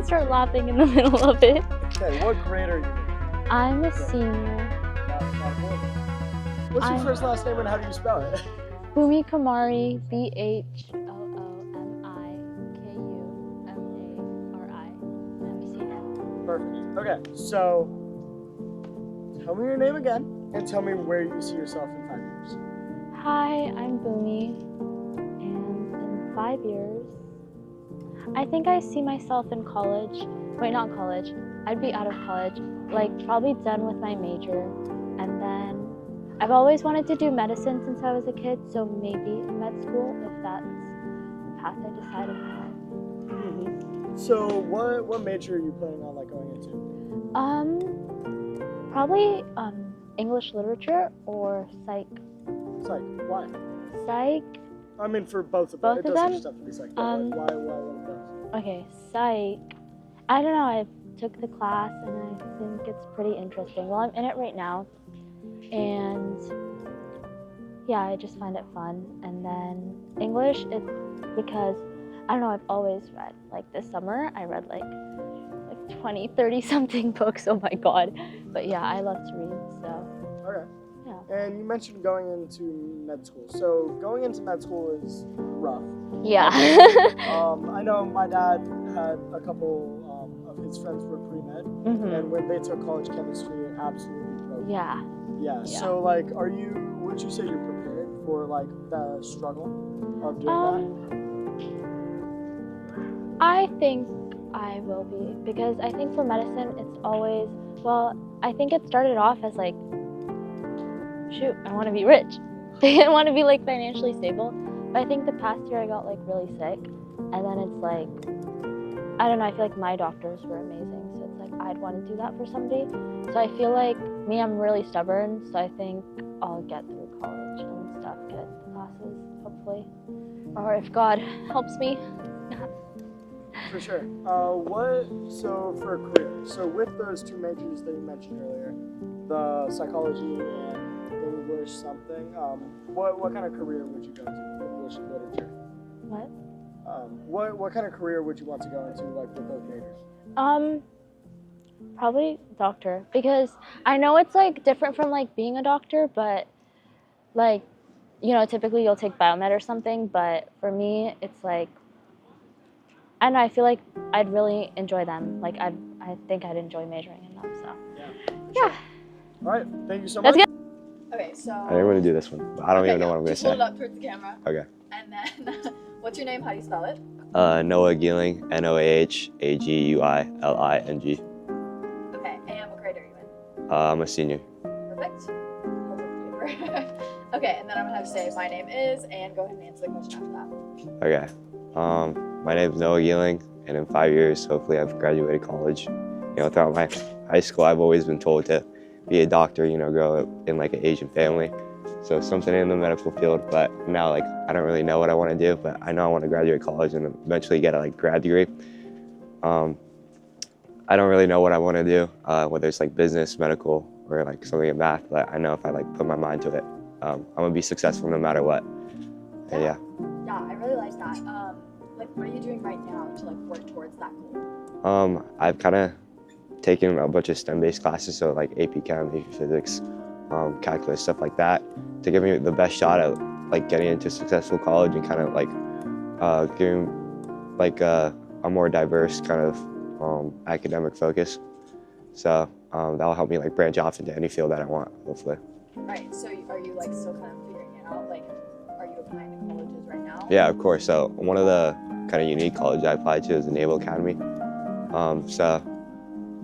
gonna start laughing in the middle of it. Okay, what grade are you in? I'm a senior. Not a boy. What's your first last name and how do you spell it? Bhumi Kumari, BHOOMIKUMARI. I'm a senior. Perfect. Okay, so tell me your name again and tell me where you see yourself in 5 years. Hi, I'm Bhumi, and in 5 years, I think I see myself in college. Wait, not college. I'd be out of college, like probably done with my major, and then I've always wanted to do medicine since I was a kid, so maybe med school if that's the path I decide upon. So what major are you planning on going into? Probably English literature or psych. Psych. Why? Psych. I mean, for both of them. It doesn't just have to be psych. Why one of those? Okay, psych. I don't know. I took the class and I think it's pretty interesting. Well, I'm in it right now, and yeah, I just find it fun. And then English, it's because I don't know. I've always read. Like this summer, I read like 20, 30 something books. Oh my god! But yeah, I love to read. So. Okay. Yeah. And you mentioned going into med school. So going into med school is rough. Yeah. I know my dad had a couple of his friends were pre-med, and when they took college chemistry, it absolutely broke. Yeah. Yeah. So would you say you're prepared for the struggle of doing I think I will be, because I think for medicine, it's always, well, I think it started off as shoot, I want to be rich. I want to be financially stable. But I think the past year I got really sick, and then it's I don't know, I feel like my doctors were amazing, so it's I'd want to do that for somebody. So I feel I'm really stubborn, so I think I'll get through college and stuff, get the classes, hopefully. Or if God helps me. For sure. So for a career, so with those two majors that you mentioned earlier, the psychology and English something, what kind of career would you go to? English and literature. What? What kind of career would you want to go into with those majors? Probably doctor, because I know it's different from being a doctor, but typically you'll take biomed or something, but for me it's I don't know, I feel I'd really enjoy them. I think I'd enjoy majoring in them, so. Yeah. All right, thank you so much. That's good. Okay, so... I didn't want to do this one, but I don't even know what I'm going to say. Just hold it up towards the camera. Okay. And then, what's your name? How do you spell it? Noah Geeling, Noahagilling. Okay, and what grade are you in? I'm a senior. Perfect. Hold up the paper. Okay, and then I'm going to have to say, my name is, and go ahead and answer the question after that. Okay. My name is Noah Geeling, and in 5 years, hopefully I've graduated college. Throughout my high school, I've always been told to be a doctor, grow up in an Asian family. So something in the medical field, but now I don't really know what I want to do, but I know I want to graduate college and eventually get a grad degree. I don't really know what I want to do, whether it's business, medical, or something in math, but I know if I put my mind to it, I'm going to be successful no matter what. And yeah. Yeah, I really like that. What are you doing right now to work towards that goal? I've kind of taken a bunch of STEM-based classes, so AP Chem, AP Physics, calculus, stuff like that, to give me the best shot at getting into successful college and kind of giving a more diverse kind of academic focus. So that'll help me branch off into any field that I want, hopefully. Right. So are you still kind of figuring it out? Are you applying to colleges right now? Yeah, of course. So one of the kind of unique colleges I applied to is the Naval Academy.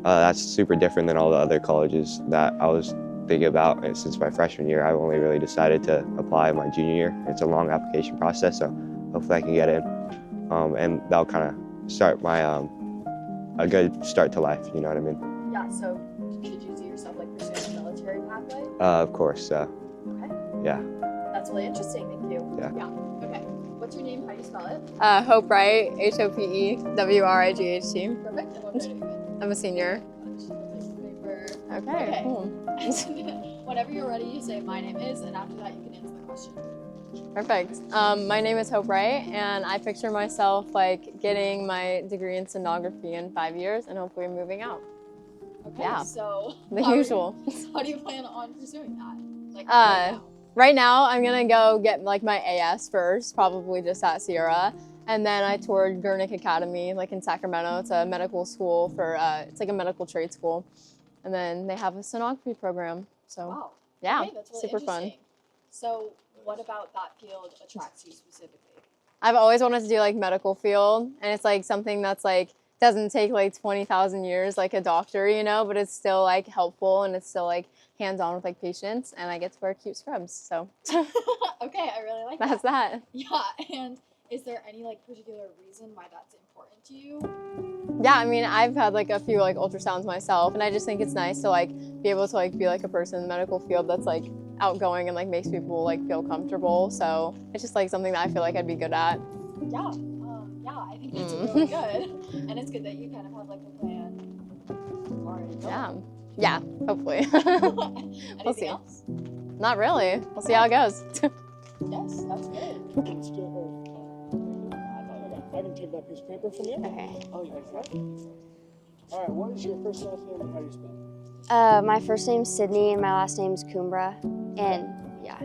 That's super different than all the other colleges that I was thinking about. And since my freshman year, I've only really decided to apply my junior year. It's a long application process, so hopefully I can get in. And that'll kind of start my a good start to life, you know what I mean? Yeah, so could you see yourself pursuing a military pathway? Of course, Okay. yeah. That's really interesting, thank you. Yeah. Okay, what's your name, how do you spell it? Hope Wright, HOPEWRIGHT. Perfect, and what grade are you in? I'm a senior. Paper. Okay, cool. Whenever you're ready, you say my name is, and after that you can answer the question. Perfect. My name is Hope Wright, and I picture myself like getting my degree in sonography in 5 years and hopefully moving out. Okay, Yeah. so The how usual. How do you plan on pursuing that? Like Right now, I'm gonna go get like my AS first, probably just at Sierra, and then I toured Gurnick Academy, like in Sacramento. It's a medical school for it's like a medical trade school, and then they have a sonography program. So Wow. yeah, Okay, that's really super fun. interesting. So, what about that field attracts you specifically? I've always wanted to do like medical field, and it's like something that's like doesn't take like 20,000 years like a doctor, you know, but it's still like helpful and it's still like hands-on with like patients, and I get to wear cute scrubs. So Okay, I really like that's that. that. Yeah, and is there any like particular reason why that's important to you? Yeah, I mean, I've had like a few like ultrasounds myself, and I just think it's nice to like be able to like be like a person in the medical field that's like outgoing and like makes people like feel comfortable. So it's just like something that I feel like I'd be good at. Yeah, I think that's really good, and it's good that you kind of have like a plan already going. Yeah, hopefully. Anything see. else? Not really. We'll see how it goes. Yes, that's good. Let's do I can take that piece of paper from you. Okay. Oh, yeah. All right, what is your first last name and how do you spell it? My first name's Sydney and my last name's Cumbra. And yeah.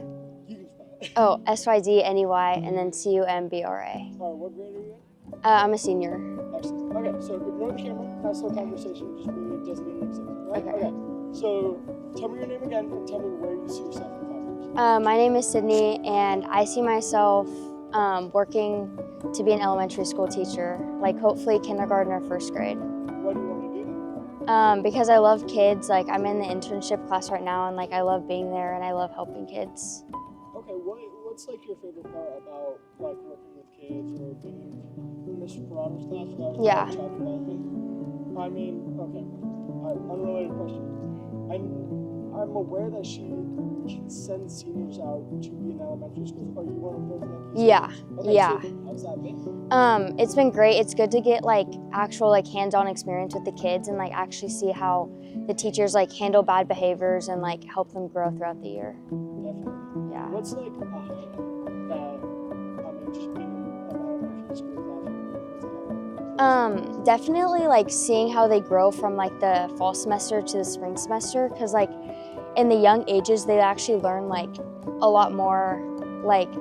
You can spell it. Oh, Sydney and then Cumbra. All right, what grade are you in? I'm a senior. Excellent. Okay, so ignore the camera. Nice little conversation. Just mean it doesn't even exist. Right? Okay. So tell me your name again and tell me where you see yourself in 5 years. My name is Sydney, and I see myself working to be an elementary school teacher, like hopefully kindergarten or first grade. What do you want to do? Because I love kids. Like I'm in the internship class right now, and like I love being there, and I love helping kids. Okay, what's like your favorite part about like working with kids or being in Mr. Parada's class? Yeah. Child development? I mean, okay, unrelated question. I'm aware that she can send seniors out to be in elementary schools. Are you one of those that can Yeah. Okay, Yeah. So how's that been? It's been great. It's good to get like actual like hands-on experience with the kids and like actually see how the teachers like handle bad behaviors and like help them grow throughout the year. Definitely. Yeah. What's like a highlight that, I mean, just being in an elementary school classroom? Definitely like seeing how they grow from like the fall semester to the spring semester, because like in the young ages they actually learn like a lot more like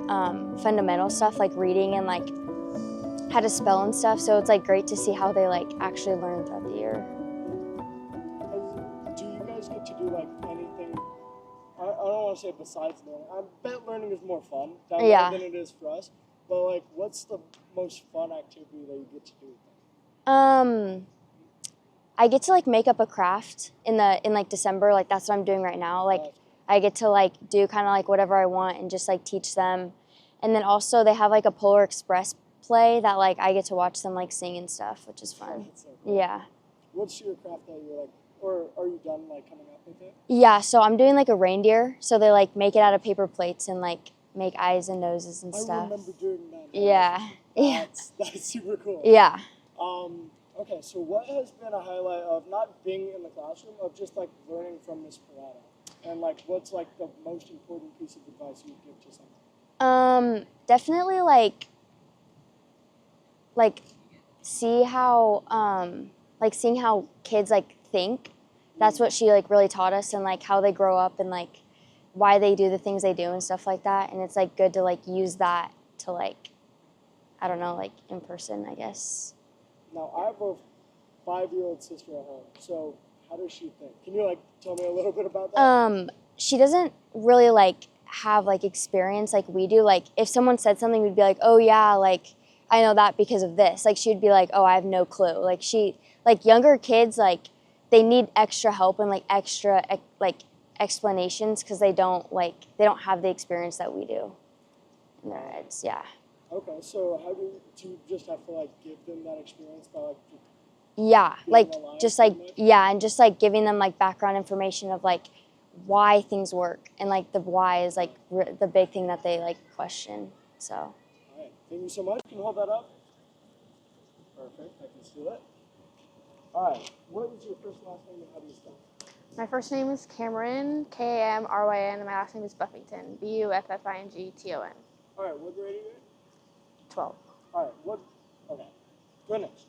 fundamental stuff like reading and like how to spell and stuff, so it's like great to see how they like actually learn throughout the year. Do you guys get to do like anything, I don't want to say besides learning, I bet learning is more fun down there than it is for us, but like what's the most fun activity that you get to do with them? I get to like make up a craft in like December, like that's what I'm doing right now. Like I get to like do kind of like whatever I want and just like teach them. And then also they have like a Polar Express play that like I get to watch them like sing and stuff, which is fun. So cool. Yeah. What's your craft that you're like, or are you done like coming up with it? Yeah, so I'm doing like a reindeer. So they like make it out of paper plates and like make eyes and noses and I stuff. remember doing that. Yeah. That's super cool. Yeah. Okay, so what has been a highlight of not being in the classroom, of just like learning from Miss Parada? And like what's like the most important piece of advice you would give to someone? Definitely like see how seeing how kids like think. That's what she like really taught us, and like how they grow up and like why they do the things they do and stuff like that. And it's like good to like use that to like, I don't know, like in person, I guess. Now, I have a 5-year-old sister at home, so how does she think? Can you like tell me a little bit about that? She doesn't really like have like experience like we do. Like if someone said something, we'd be like, oh yeah, like I know that because of this. Like she'd be like, oh, I have no clue. Like younger kids, like they need extra help and like extra like explanations because they don't have the experience that we do in their heads. Yeah. Okay, so how do you just have to like give them that experience by like yeah, like alive just like pretty much? yeah, and just like giving them like background information of like why things work, and like the why is like the big thing that they like question. So. All right, thank you so much. Can you hold that up? Perfect. I can steal it. All right. What is your first last name and how do you spell it? My first name is Cameron, Kamryn, and my last name is Buffington, Buffington. All right, what grade are you in? 12. All right, okay, go next.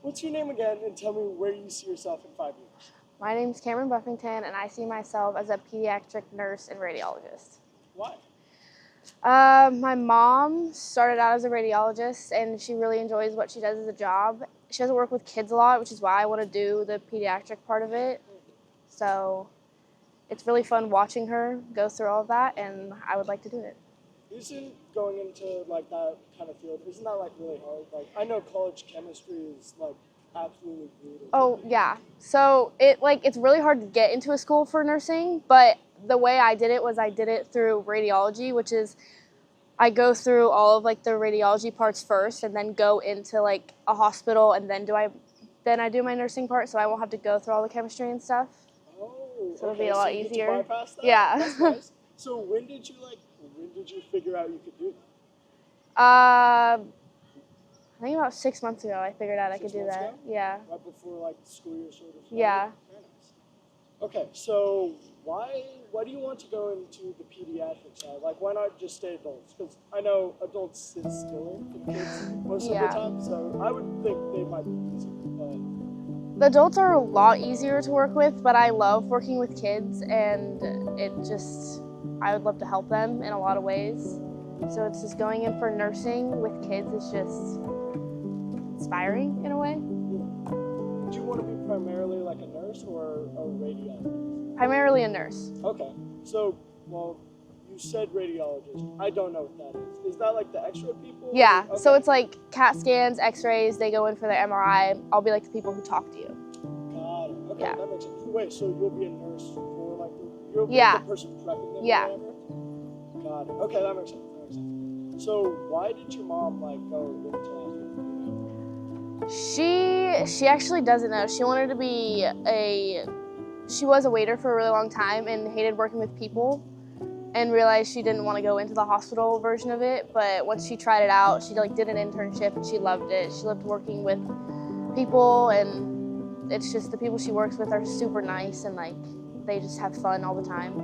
What's your name again, and tell me where you see yourself in 5 years? My name's Cameron Buffington, and I see myself as a pediatric nurse and radiologist. Why? My mom started out as a radiologist, and she really enjoys what she does as a job. She doesn't work with kids a lot, which is why I want to do the pediatric part of it. So it's really fun watching her go through all of that, and I would like to do it. Isn't going into like that kind of field, isn't that like really hard? Like I know college chemistry is like absolutely brutal. Oh, yeah. So it's really hard to get into a school for nursing, but the way I did it was I did it through radiology, which is I go through all of like the radiology parts first and then go into like a hospital, and then I do my nursing part, so I won't have to go through all the chemistry and stuff. Oh, So it'll be a lot you get to easier. bypass that? Yeah. That's nice. So when did you figure out you could do that? I think about 6 months ago I figured out I could 6 do months that. ago? Yeah. Right before like the school year sort of started? Yeah. Very nice. Okay, so why do you want to go into the pediatric side? Like why not just stay adults? Because I know adults sit still for kids most of the time, so I would think they might be easier. But The adults are a lot easier to work with, but I love working with kids, and I would love to help them in a lot of ways. So it's just going in for nursing with kids is just inspiring in a way. do you want to be primarily like a nurse or a radiologist? Primarily a nurse. Okay, so, well, you said radiologist. I don't know what that is. Is that like the X-ray people? Yeah, Okay. so it's like CAT scans, X-rays, they go in for their MRI. I'll be like the people who talk to you. Got it. Okay, Yeah. that makes sense. Wait, so you'll be a nurse for like you'll be Yeah. the person prepping them Yeah. or whatever? Got it. Okay, that makes sense. So why did your mom like go into She actually doesn't know. She wanted to be she was a waiter for a really long time and hated working with people, and realized she didn't want to go into the hospital version of it. But once she tried it out, she like did an internship and she loved it. She loved working with people, and it's just the people she works with are super nice, and like they just have fun all the time.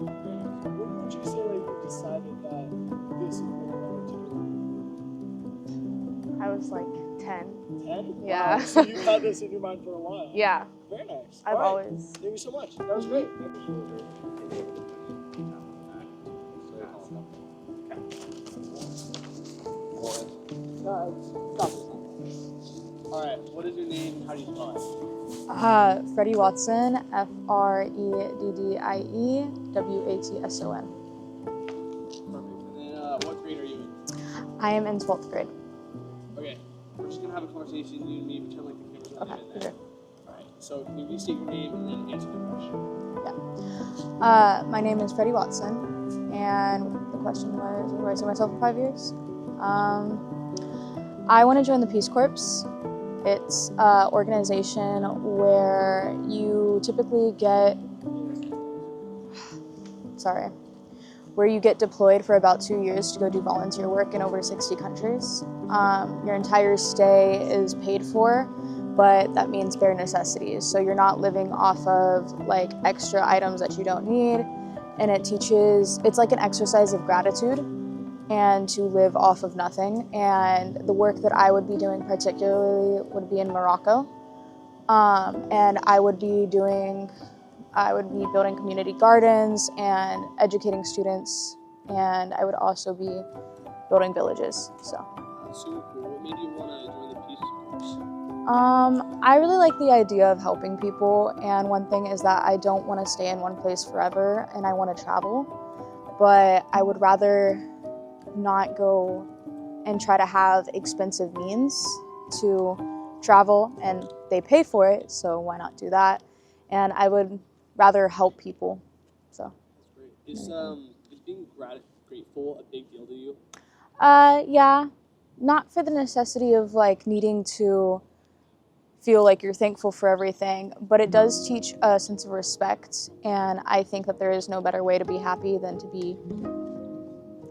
When would you say that you decided that this is what you wanted to do? I was like 10. 10? Yeah. Wow, so you've had this in your mind for a while. Yeah, Very nice. I've All right. always. Thank you so much. That was great. All right. What is your name? How do you spell it? Freddie Watson, FredDieWatson. Perfect. And then what grade are you in? I am in 12th grade. Okay. We're just gonna have a conversation. You and me pretend like the camera's not Okay, in for there. sure. All right. So can you restate your name and then answer the question? My name is Freddie Watson, and the question was, where do I see myself in 5 years? I want to join the Peace Corps. It's an organization where you typically get, where you get deployed for about 2 years to go do volunteer work in over 60 countries. Your entire stay is paid for, but that means bare necessities. So you're not living off of like extra items that you don't need. And it's like an exercise of gratitude and to live off of nothing. And the work that I would be doing particularly would be in Morocco. And I would be building community gardens and educating students. And I would also be building villages, so. Super cool. What made you want to join the Peace Corps? I really like the idea of helping people, and one thing is that I don't want to stay in one place forever and I want to travel, but I would rather not go and try to have expensive means to travel, and they pay for it, so why not do that? And I would rather help people, so. That's great. Is being grateful a big deal to you? Yeah, not for the necessity of like needing to feel like you're thankful for everything, but it does teach a sense of respect, and I think that there is no better way to be happy than to be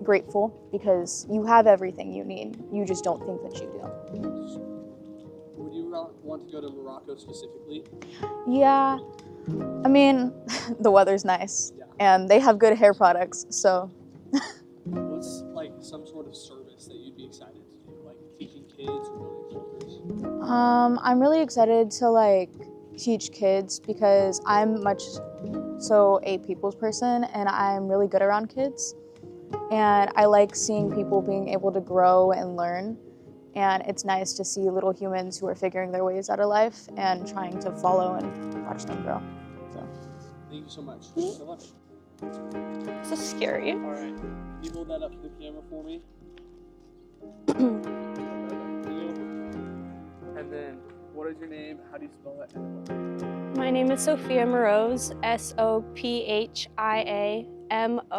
grateful, because you have everything you need, you just don't think that you do. Would you want to go to Morocco specifically? Yeah, I mean, the weather's nice, and they have good hair products, so. What's of service that you'd be excited to do, like teaching kids or building shelters? I'm really excited to like teach kids because I'm much so a people's person and I'm really good around kids. And I like seeing people being able to grow and learn. And it's nice to see little humans who are figuring their ways out of life and trying to follow and watch them grow. So. Thank you so much. Thank you so much. This is scary. All right, can you hold that up to the camera for me? And then, what is your name? How do you spell it? My name is Sophia Moroz, Sophia Moroz.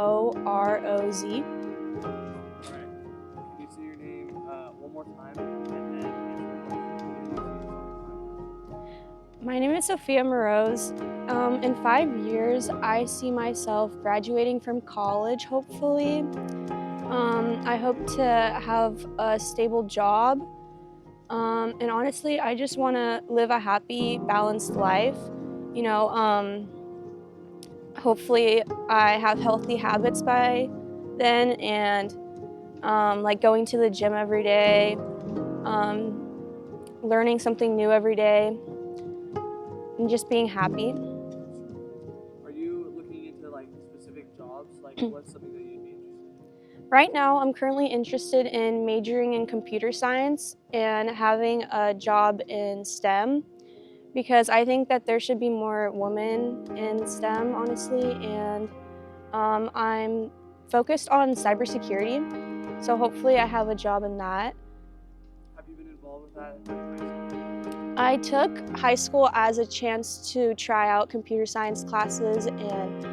All right. Can you say your name one more time? And then answer the question. My name is Sophia Moroz. In 5 years, I see myself graduating from college, hopefully. I hope to have a stable job. And honestly, I just want to live a happy, balanced life. You know, hopefully I have healthy habits by then and like going to the gym every day, learning something new every day, and just being happy. Are you looking into like specific jobs? Like what's something that you'd be interested in? Right now, I'm currently interested in majoring in computer science and having a job in STEM because I think that there should be more women in STEM, honestly, and I'm focused on cybersecurity, so hopefully I have a job in that. Have you been involved with that? I took high school as a chance to try out computer science classes and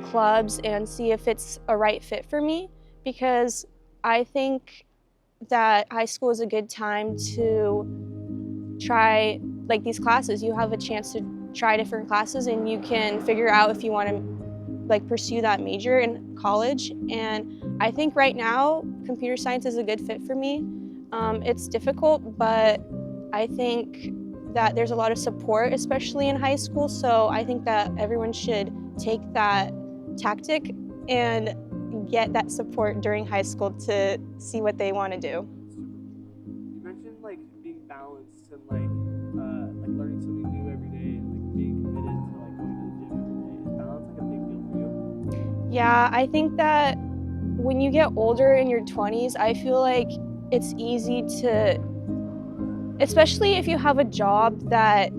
clubs and see if it's a right fit for me because I think that high school is a good time to try like these classes. You have a chance to try different classes and you can figure out if you want to like pursue that major in college. And I think right now computer science is a good fit for me. It's difficult, but I think that there's a lot of support, especially in high school. So I think that everyone should take that tactic and get that support during high school to see what they want to do. You mentioned like being balanced and like learning something new every day and like being committed to like going to the gym every day. Is balance like a big deal for you? Yeah, I think that when you get older in your 20s, I feel like it's easy to, especially if you have a job that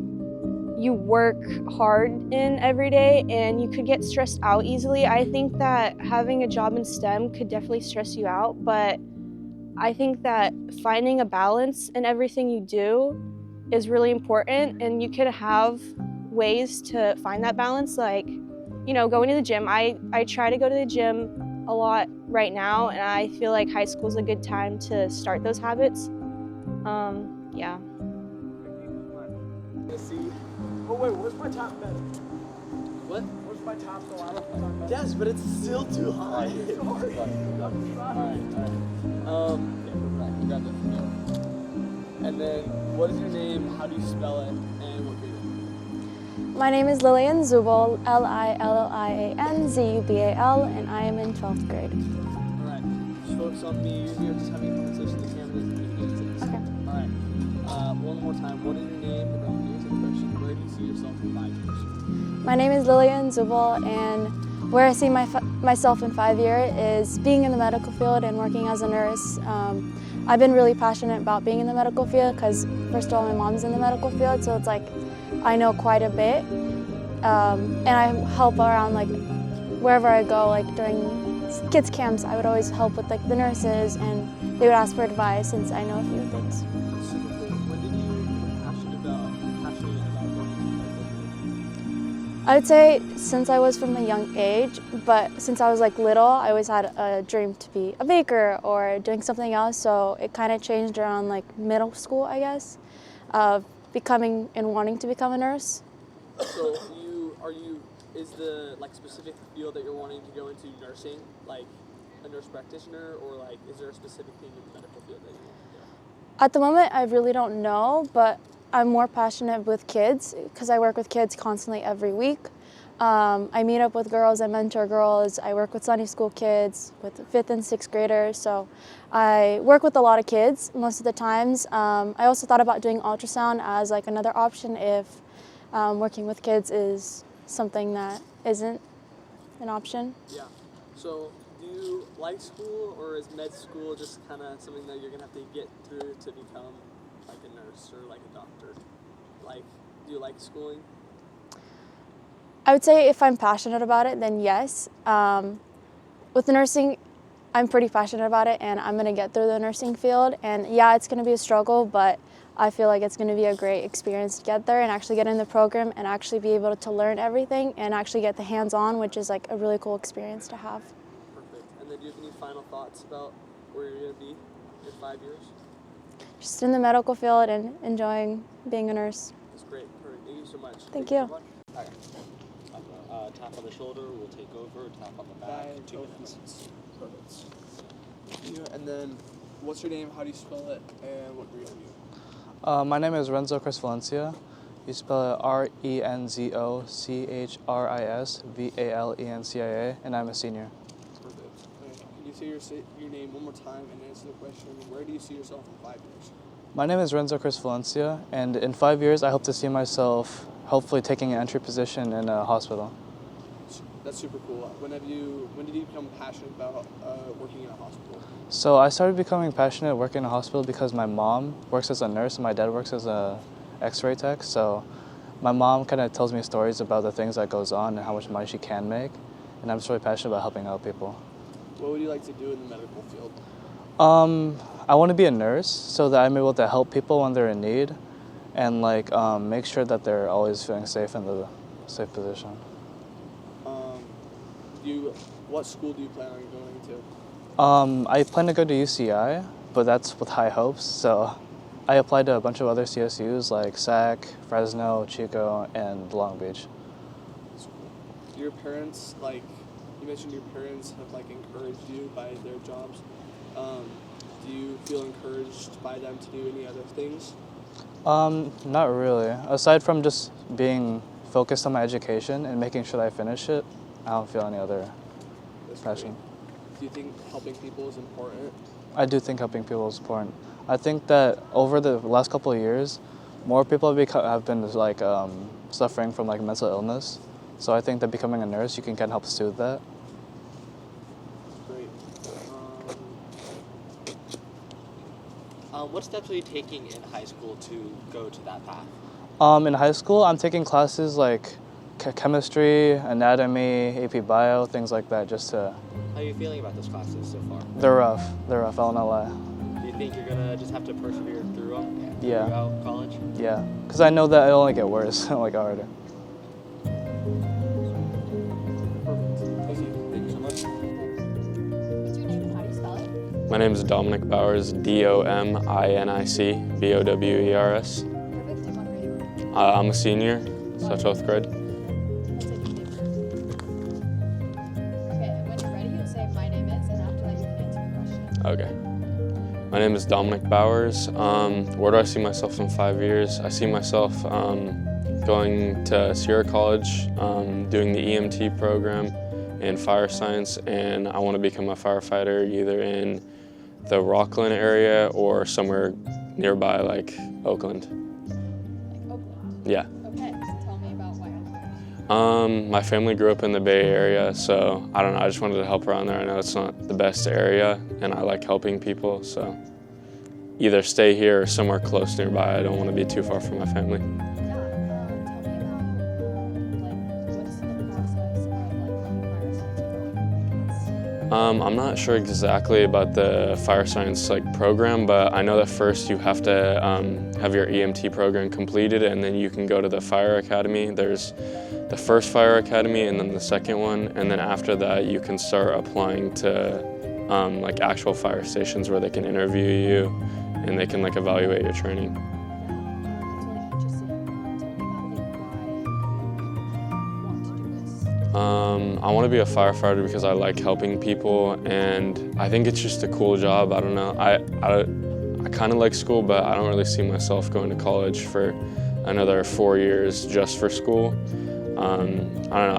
you work hard in every day and you could get stressed out easily. I think that having a job in STEM could definitely stress you out, but I think that finding a balance in everything you do is really important, and you could have ways to find that balance, like, you know, going to the gym. I try to go to the gym a lot right now, and I feel like high school is a good time to start those habits. Yeah. Let's see. Oh wait, where's my top better? What? Where's my top so I don't better? Yes, but it's still too high. Sorry. Alright. Yeah, we're back. We got this. And then, what is your name? How do you spell it? And what grade are you in? My name is Lillian Zubal, Lillian Zubal, and I am in 12th grade. Alright. Just focus on me. You're just having a conversation with the camera. Okay. Alright. One more time. What is your name? And then answer the question. Where do you see yourself in 5 years? My name is Lillian Zubal, and where I see myself in 5 years is being in the medical field and working as a nurse. I've been really passionate about being in the medical field because, first of all, my mom's in the medical field, so it's like I know quite a bit. And I help around like wherever I go, like during kids camps, I would always help with like the nurses, and they would ask for advice since I know a few things. Super cool. When did you become passionate about going to medical field? I would say since I was from a young age, but since I was like little, I always had a dream to be a baker or doing something else. So it kind of changed around like middle school, I guess, of becoming and wanting to become a nurse. So is the like specific field that you're wanting to go into nursing, like a nurse practitioner, or like is there a specific thing in the medical field that you want to do? At the moment, I really don't know, but I'm more passionate with kids because I work with kids constantly every week. I meet up with girls, I mentor girls, I work with Sunday school kids, with 5th and 6th graders, so I work with a lot of kids most of the times. I also thought about doing ultrasound as like another option if working with kids is something that isn't an option. Yeah. So, do you like school, or is med school just kind of something that you're gonna have to get through to become like a nurse or like a doctor? Like, do you like schooling? I would say if I'm passionate about it, then yes. With nursing, I'm pretty passionate about it, and I'm going to get through the nursing field. And yeah, it's going to be a struggle, but I feel like it's going to be a great experience to get there and actually get in the program and actually be able to learn everything and actually get the hands-on, which is like a really cool experience to have. Perfect. And then do you have any final thoughts about where you're going to be in 5 years? Just in the medical field and enjoying being a nurse. That's great. Perfect. Thank you so much. Thank you. So much. Tap on the shoulder, we'll take over, tap on the back, 2 minutes. Perfect. And then, what's your name, how do you spell it, and what grade are you? My name is Renzo Chris Valencia. You spell it RenzoChrisValencia, and I'm a senior. Perfect. Okay. Can you say your name one more time and answer the question, where do you see yourself in 5 years? My name is Renzo Chris Valencia, and in 5 years, I hope to see myself hopefully taking an entry position in a hospital. That's super cool. When did you become passionate about working in a hospital? So I started becoming passionate working in a hospital because my mom works as a nurse and my dad works as a X-ray tech. So my mom kind of tells me stories about the things that goes on and how much money she can make, and I'm just really passionate about helping out people. What would you like to do in the medical field? I want to be a nurse so that I'm able to help people when they're in need, and like make sure that they're always feeling safe in the safe position. What school do you plan on going to? I plan to go to UCI, but that's with high hopes. So I applied to a bunch of other CSUs like SAC, Fresno, Chico, and Long Beach. Your parents, like you mentioned, your parents have like encouraged you by their jobs. Do you feel encouraged by them to do any other things? Not really. Aside from just being focused on my education and making sure that I finish it, I don't feel any other passion. Do you think helping people is important? I do think helping people is important. I think that over the last couple of years, more people have been like suffering from like mental illness. So I think that becoming a nurse, you can kind of help soothe that. Great. What steps are you taking in high school to go to that path? In high school, I'm taking classes like chemistry, anatomy, AP Bio, things like that, just to... How are you feeling about those classes so far? They're rough, I'll not lie. Do you think you're gonna just have to persevere through them Yeah. throughout college? Yeah, because I know that it'll only get worse, like harder. Thank you so much. What's your name and how do you spell it? My name is Dominic Bowers, D-O-M-I-N-I-C, B-O-W-E-R-S. Perfect. And what grade are you in? I'm a senior, so 12th grade. What's it you do? Okay, and when you're ready, you'll say my name is, and after that you can answer your question. Okay. My name is Dominic Bowers. Where do I see myself in 5 years? I see myself going to Sierra College, doing the EMT program in fire science, and I want to become a firefighter either in the Rockland area or somewhere nearby like Oakland. Oakland. Yeah. Okay, so tell me about why Oakland. My family grew up in the Bay Area, so I don't know, I just wanted to help around there. I know it's not the best area, and I like helping people, so either stay here or somewhere close nearby. I don't want to be too far from my family. Yeah, tell me about what's the process of becoming fire science. I'm not sure exactly about the fire science program, but I know that first you have to have your EMT program completed, and then you can go to the fire academy. There's the first fire academy and then the second one, and then after that you can start applying to actual fire stations where they can interview you and they can evaluate your training. That's really interesting. Tell me about why you want to do this. I want to be a firefighter because I like helping people, and I think it's just a cool job. I don't know. I kind of like school, but I don't really see myself going to college for another 4 years just for school. I don't know,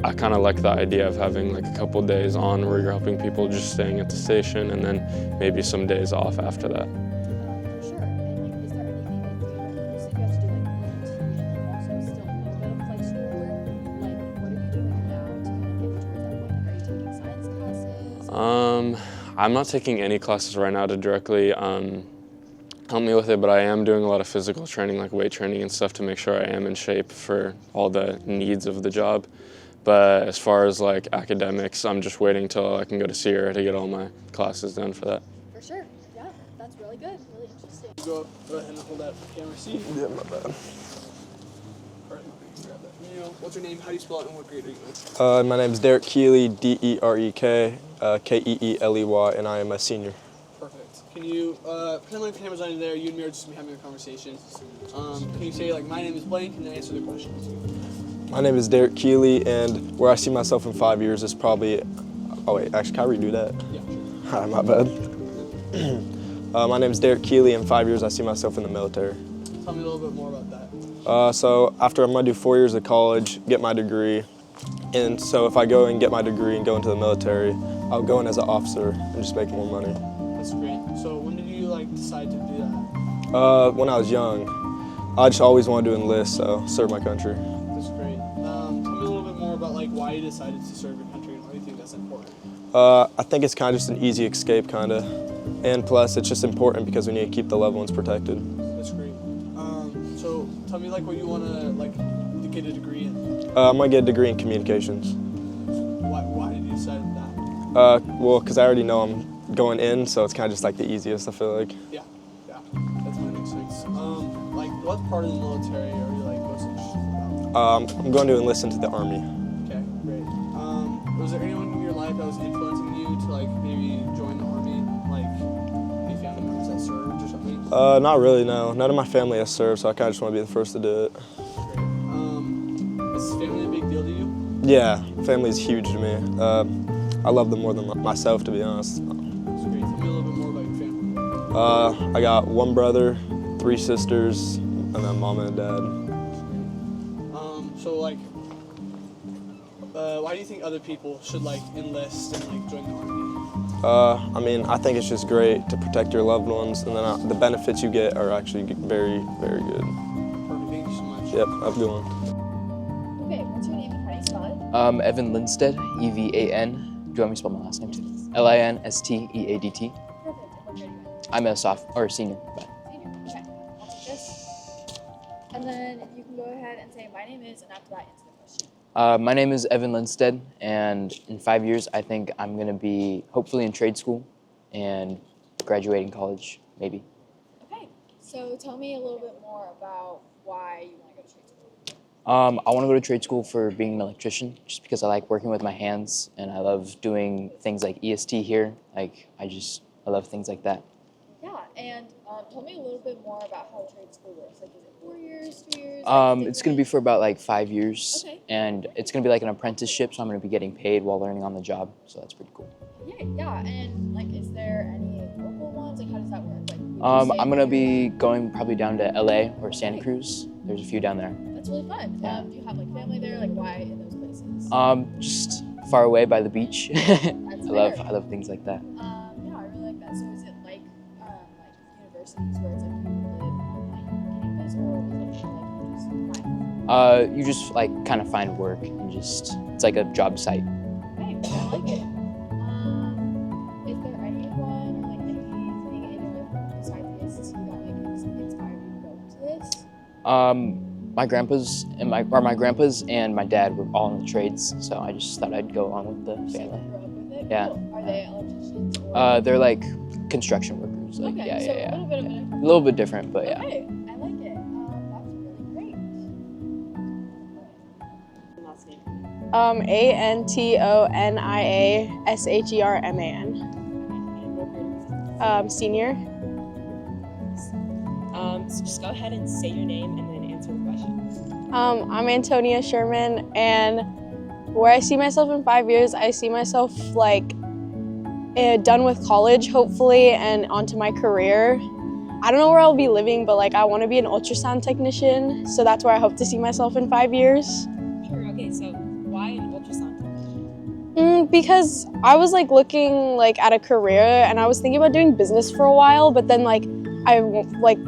I kind of like the idea of having like a couple days on where you're helping people just staying at the station, and then maybe some days off after that. For sure. And like, is there anything that you said you have to do like also still a little bit of like schoolwork? Like, what are you doing now to kind of get towards that point? Are you taking science classes? I'm not taking any classes right now to directly help me with it, but I am doing a lot of physical training, like weight training and stuff, to make sure I am in shape for all the needs of the job. But as far as like academics, I'm just waiting till I can go to Sierra to get all my classes done for that. For sure. Yeah, that's really good. Really interesting. Go ahead and hold that camera. See? Yeah, my bad. Grab that. What's your name? How do you spell it? And what grade are you in? My name is Derek Keeley, Derek, Keeley, and I am a senior. Perfect. Can you pretend like the camera's on there? You and me are just having a conversation. Can you say like, my name is blank, and then answer the questions? My name is Derek Keeley, and where I see myself in 5 years is probably. Oh wait, actually, can I redo that? Yeah, sure. Hi, my bad. My name is Derek Keeley. In 5 years, I see myself in the military. Tell me a little bit more about that. So after I'm gonna do 4 years of college, get my degree, and so if I go and get my degree and go into the military, I'll go in as an officer and just make more money. That's great. So when did you like decide to do that? When I was young, I just always wanted to enlist, so serve my country. That's great. Tell me a little bit more about like why you decided to serve your country and why you think that's important. I think it's kind of just an easy escape, kind of, and plus it's just important because we need to keep the loved ones protected. That's great. So tell me like what you want to get a degree in. I'm gonna get a degree in communications. Why did you decide that? Well, because I already know I'm going in, so it's kind of just like the easiest, I feel like. Yeah, that's what makes sense. Like what part of the military are you like most interested about? I'm going to enlist into the Army. Okay, great. Was there anyone in your life that was influencing you to like maybe join the Army? Like any family members that served or something? Not really, no. None of my family has served, so I kind of just want to be the first to do it. Great. Is family a big deal to you? Yeah, family is huge to me. I love them more than myself, to be honest. That's great. Tell me a little bit more about your family. I got one brother, 3 sisters, and then mom and dad. So like, why do you think other people should like enlist and like join the Army? I mean, I think it's just great to protect your loved ones, and then the benefits you get are actually very, very good. Perfect. Thank you so much. Yep, have a good one. Okay, what's your name and how do you spell it? Evan Lindstead, Evan. Do you want me to spell my last name too? Linstead. Perfect. And what grade are you in? I'm a senior. But Senior. Okay. I'll take this. And then you can go ahead and say my name is, and after that answer the question. my name is Evan Lindstead, and in 5 years, I think I'm going to be hopefully in trade school and graduating college, maybe. Okay. So tell me a little bit more about why you want to go to trade school. I want to go to trade school for being an electrician, just because I like working with my hands, and I love doing things like EST here. Like, I love things like that. Yeah, and tell me a little bit more about how trade school works. Like, is it 4 years, 2 years? It's going to be for about like 5 years, Okay. and it's going to be like an apprenticeship, so I'm going to be getting paid while learning on the job, so that's pretty cool. Yeah, and like, is there any local ones? Like, how does that work? Like, would you say I'm going to you're- be going probably down to LA or Santa Cruz. There's a few down there. That's really fun. Yeah. Do you have like family there? Like, why in those places? Just far away by the beach. That's I love things like that. Yeah, I really like that. So is it like universities where it's like you live on like campus, or is it like you just find? You just like kind of find work and it's like a job site. Okay, I like it. Is there anyone or like anything in your life besides the ST that like inspired you to go into this? My grandpas and my dad were all in the trades, so I just thought I'd go on with the Just like family. grew up with it? Yeah. Cool. Are they electricians? Or? They're like construction workers. Like, Okay, yeah, so yeah, a little bit of yeah. a A little bit different, but yeah. Okay, I like it. That's really great. Last name. ANTONIASHERMAN. And what grade are you in? Senior. So just go ahead and say your name and then answer the question. I'm Antonia Sherman, and where I see myself in 5 years, I see myself like done with college, hopefully, and onto my career. I don't know where I'll be living, but like I want to be an ultrasound technician, so that's where I hope to see myself in 5 years. Okay, so why an ultrasound technician? Because I was like looking like at a career, and I was thinking about doing business for a while, but then like I like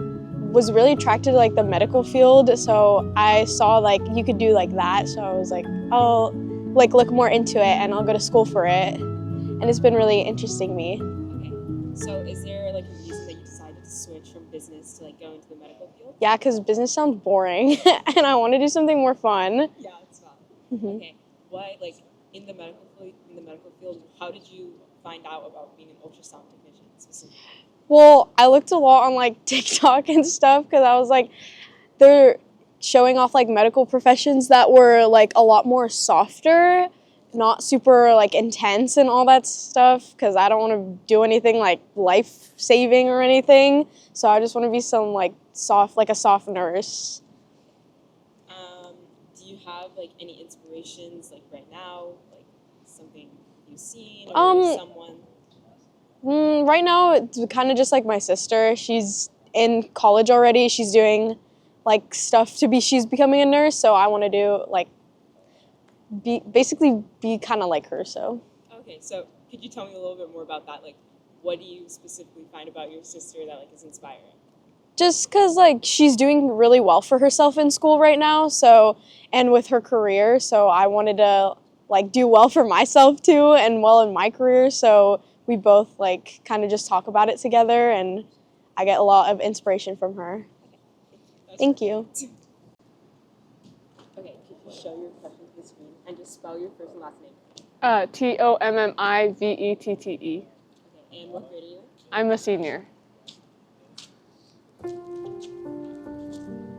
was really attracted to like the medical field, so I saw like you could do like that, so I was like, I'll like look more into it and I'll go to school for it, and it's been really interesting me. Okay, so is there like a reason that you decided to switch from business to like go into the medical field? Yeah, because business sounds boring and I want to do something more fun. Yeah, it's fun. Mhm. Okay, why like in the medical field, how did you find out about being an ultrasound technician specifically? Well, I looked a lot on like TikTok and stuff because I was like, they're showing off like medical professions that were like a lot more softer, not super like intense and all that stuff, because I don't want to do anything like life saving or anything. So I just want to be some like soft, like a soft nurse. Do you have like any inspirations like right now, like something you've seen or someone? Right now, it's kind of just like my sister. She's in college already. She's doing like stuff she's becoming a nurse. So I want to do like, basically be kind of like her. So. Okay, so could you tell me a little bit more about that? Like, what do you specifically find about your sister that like is inspiring? Just because like she's doing really well for herself in school right now. So, and with her career. So I wanted to like do well for myself too and well in my career. So we both like kind of just talk about it together, and I get a lot of inspiration from her. Thank you. Okay, could you show your question to the screen and just spell your first and last name? Tommivette. Okay, and what grade are you in? I'm a senior.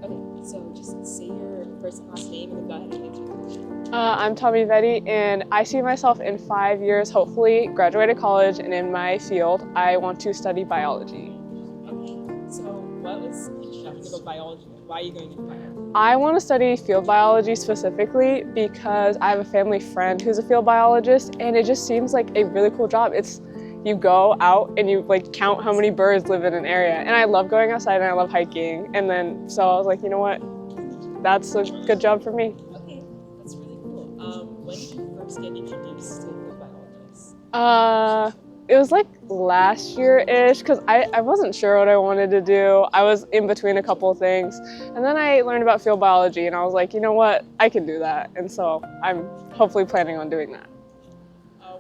Okay, so just say your first and last name and then go ahead and answer the question. I'm Tommivette, and I see myself in 5 years, hopefully graduate college, and in my field, I want to study biology. Okay, so what was interesting about biology? Why are you going into biology? I want to study field biology specifically because I have a family friend who's a field biologist, and it just seems like a really cool job. You go out and you like count how many birds live in an area, and I love going outside and I love hiking, and then so I was like, you know what, that's a good job for me. Okay, that's really cool. When did you first get introduced to field biologists? It was like last year-ish, because I wasn't sure what I wanted to do. I was in between a couple of things, and then I learned about field biology, and I was like, you know what, I can do that, and so I'm hopefully planning on doing that.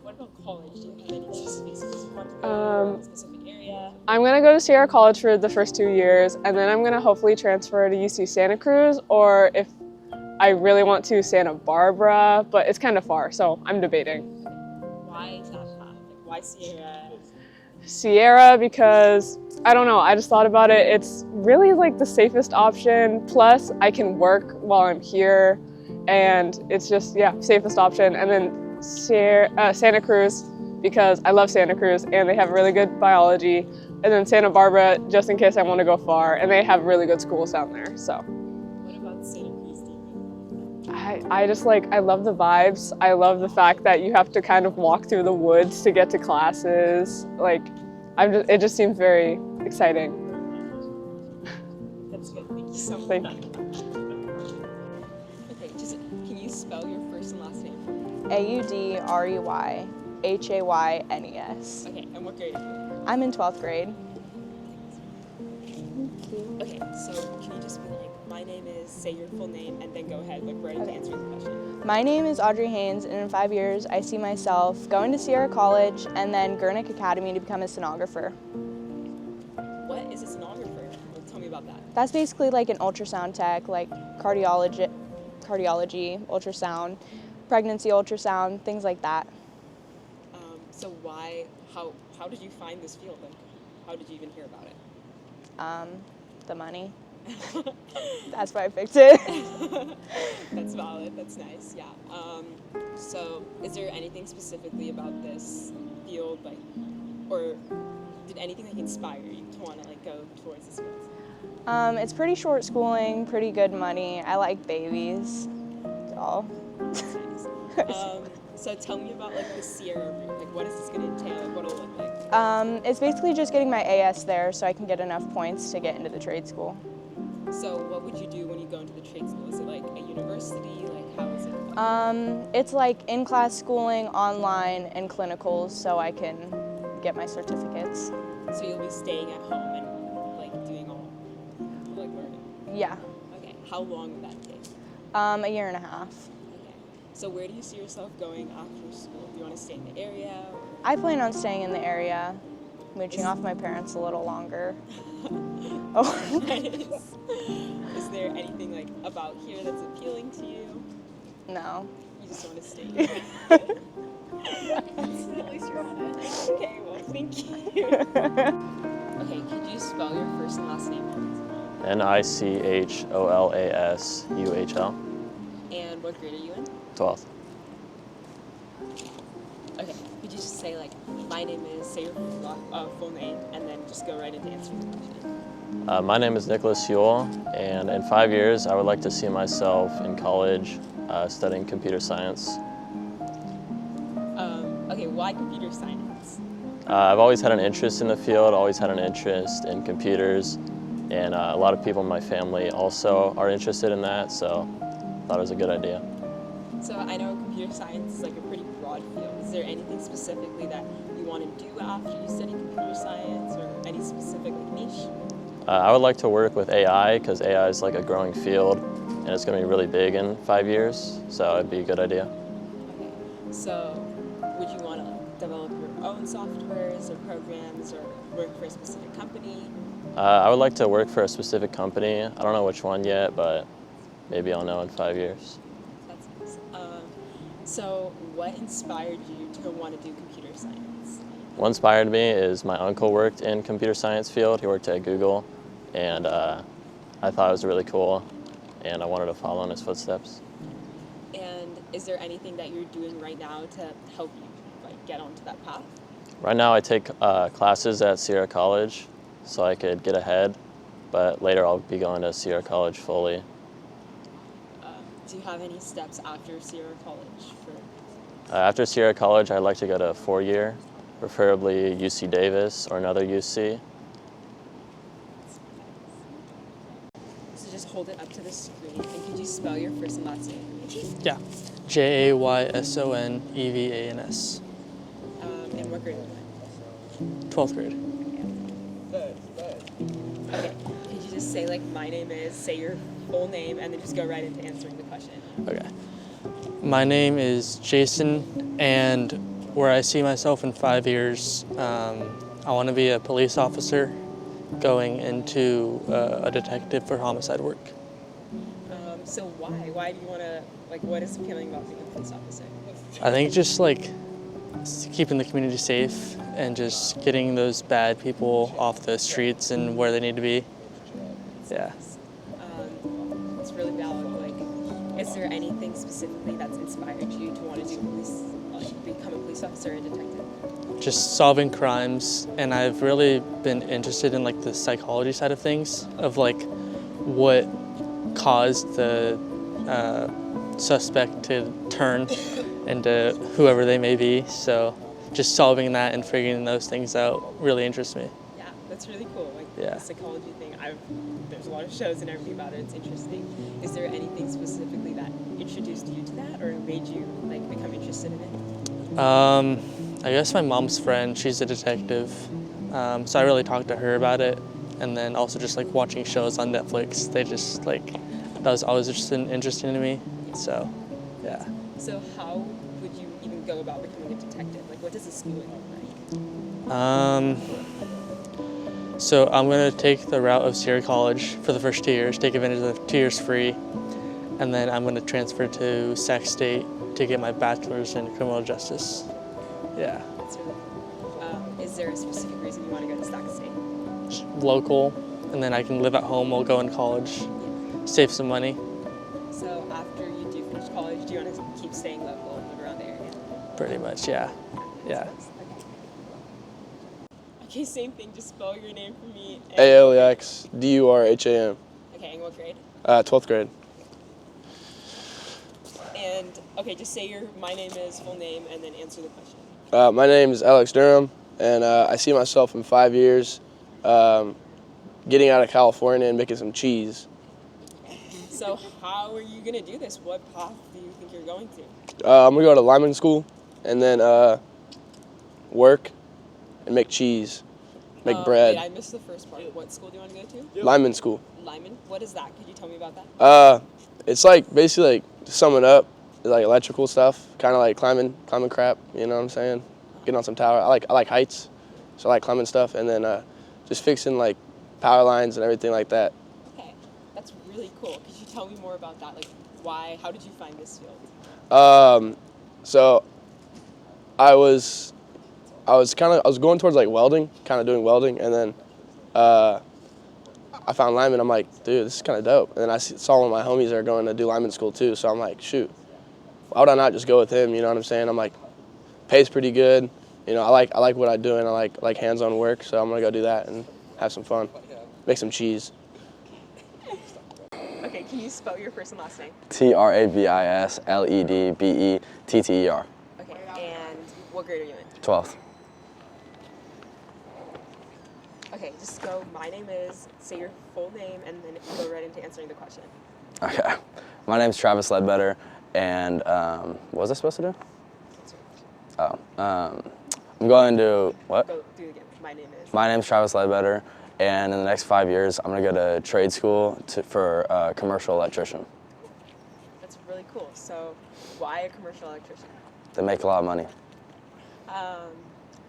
What about college? Do you have any specific schools you want to go to, a specific area? I'm going to go to Sierra College for the first 2 years, and then I'm going to hopefully transfer to UC Santa Cruz, or if I really want to, Santa Barbara, but it's kind of far, so I'm debating. Why is that path? Like, why Sierra? Sierra because, I don't know, I just thought about it. It's really like the safest option, plus I can work while I'm here, and it's just, yeah, safest option. And then Santa Cruz because I love Santa Cruz and they have really good biology, and then Santa Barbara just in case I want to go far, and they have really good schools down there. So What about Santa Cruz do you think? I just like, I love the vibes. I love the fact that you have to kind of walk through the woods to get to classes. Like, it just seems very exciting. That's good. Thank you so much. Thank you. Okay, just can you spell your first and last name? AUDREYHAYNES. Okay, and what grade are you in? I'm in 12th grade. Okay, so can you just be like, my name is, say your full name, and then go ahead, like right into answering the question. My name is Audrey Haynes, and in 5 years, I see myself going to Sierra College and then Gurnick Academy to become a stenographer. What is a stenographer? Well, tell me about that. That's basically like an ultrasound tech, like cardiology, ultrasound, pregnancy ultrasound, things like that. So how did you find this field? Like, how did you even hear about it? The money. That's why I picked it. That's valid. That's nice. Yeah. So, is there anything specifically about this field, like, or did anything like inspire you to want to like go towards this field? It's pretty short schooling, pretty good money. I like babies. That's all. So tell me about like the Sierra route. Like, what is this going to entail? Like, what will it look like? It's basically just getting my AS there so I can get enough points to get into the trade school. So what would you do when you go into the trade school? Is it like a university? Like how is it? It's like in-class schooling, online, and clinicals, so I can get my certificates. So you'll be staying at home and like doing all like learning. Yeah, Okay. How long would that take? a year and a half. Okay. So where do you see yourself going after school? Do you want to stay in the area? Or... I plan on staying in the area, mooching off my parents a little longer. Oh. Nice. Is there anything like about here that's appealing to you? No. You just want to stay here. At least you're honest. Okay, well, thank you. Okay, could you spell your first and last name? Nicholashuhl. And what grade are you in? 12th. Okay, could you just say like, my name is, say your full name, and then just go right into answering the question? My name is Nicholas Huel, and in 5 years, I would like to see myself in college studying computer science. Okay, why computer science? I've always had an interest in the field, always had an interest in computers, and a lot of people in my family also are interested in that, so I thought it was a good idea. So I know computer science is like a pretty broad field. Is there anything specifically that you want to do after you study computer science, or any specific like, niche? I would like to work with AI because AI is like a growing field and it's going to be really big in 5 years, so it'd be a good idea. Okay, so would you want to develop your own softwares or programs or work for a specific company? I would like to work for a specific company. I don't know which one yet, but maybe I'll know in 5 years. That's nice. So what inspired you to want to do computer science? What inspired me is my uncle worked in computer science field. He worked at Google, and I thought it was really cool, and I wanted to follow in his footsteps. And is there anything that you're doing right now to help you like get onto that path? Right now I take classes at Sierra College so I could get ahead, but later I'll be going to Sierra College fully. Do you have any steps after Sierra College? After Sierra College, I'd like to go to a 4-year, preferably UC Davis or another UC. So just hold it up to the screen, and could you spell your first and last name? Yeah, Jaysonevans. And what grade are you in? 12th grade. Okay, could you just say like, my name is, say your full name, and then just go right into answering the question? Okay. My name is Jason, and where I see myself in 5 years, I want to be a police officer going into a detective for homicide work. So why? Why do you want to, like, what is appealing about being a police officer? I think just like keeping the community safe and just getting those bad people off the streets and where they need to be. Yeah. It's really valid. Like, is there anything specifically that's inspired you to want to do police, like, become a police officer or detective? Just solving crimes, and I've really been interested in like the psychology side of things, of like what caused the suspect to turn into whoever they may be. So just solving that and figuring those things out really interests me. Yeah, that's really cool. Like Yeah. the psychology thing, there's a lot of shows and everything about it. It's interesting. Is there anything specifically that introduced you to that or made you like become interested in it? I guess my mom's friend, she's a detective, so I really talked to her about it, and then also just like watching shows on Netflix, they just like, that was always just interesting to me, so yeah. So how would you even go about becoming a detective? Like, what does the schooling look like? So I'm gonna take the route of Sierra College for the first 2 years, take advantage of the 2 years free, and then I'm gonna transfer to Sac State to get my bachelor's in criminal justice. Yeah. That's really cool. Is there a specific reason you want to go to Sac State? Local, and then I can live at home while going to college, save some money. So after you do finish college, do you want to keep staying local and live around the area? Pretty much, yeah. Yeah. Okay, same thing. Just spell your name for me. ALEXDURHAM. Okay, and what grade? 12th grade. And okay, just say my name is, full name, and then answer the question. My name is Alex Durham, and I see myself in 5 years getting out of California and making some cheese. So how are you gonna do this? What path do you think you're going to? I'm gonna go to lineman school, and then work and make cheese, make bread. Wait, I missed the first part. What school do you want to go to? Lineman school. Lineman? What is that? Could you tell me about that? It's like basically like to sum it up, like electrical stuff, kind of like climbing crap. You know what I'm saying? Getting on some tower. I like heights, so I like climbing stuff, and then just fixing like power lines and everything like that. Okay, that's really cool. Could you tell me more about that? Like, why? How did you find this field? So I was going towards like welding, kind of doing welding, and then I found lineman. I'm like, dude, this is kind of dope. And then I saw one of my homies that are going to do lineman school too. So I'm like, shoot, why would I not just go with him? You know what I'm saying? I'm like, pays pretty good. You know, I like what I do, and I like hands-on work. So I'm gonna go do that and have some fun, make some cheese. Okay, can you spell your first and last name? TravisLedbetter. Okay, and what grade are you in? 12th. Okay, just go, my name is, say your full name, and then go right into answering the question. Okay. My name's Travis Ledbetter, and what was I supposed to do? I'm going to, what? Go do it again. My name is. My name's Travis Ledbetter, and in the next 5 years, I'm going to go to trade school for commercial electrician. That's really cool. So, why a commercial electrician? They make a lot of money.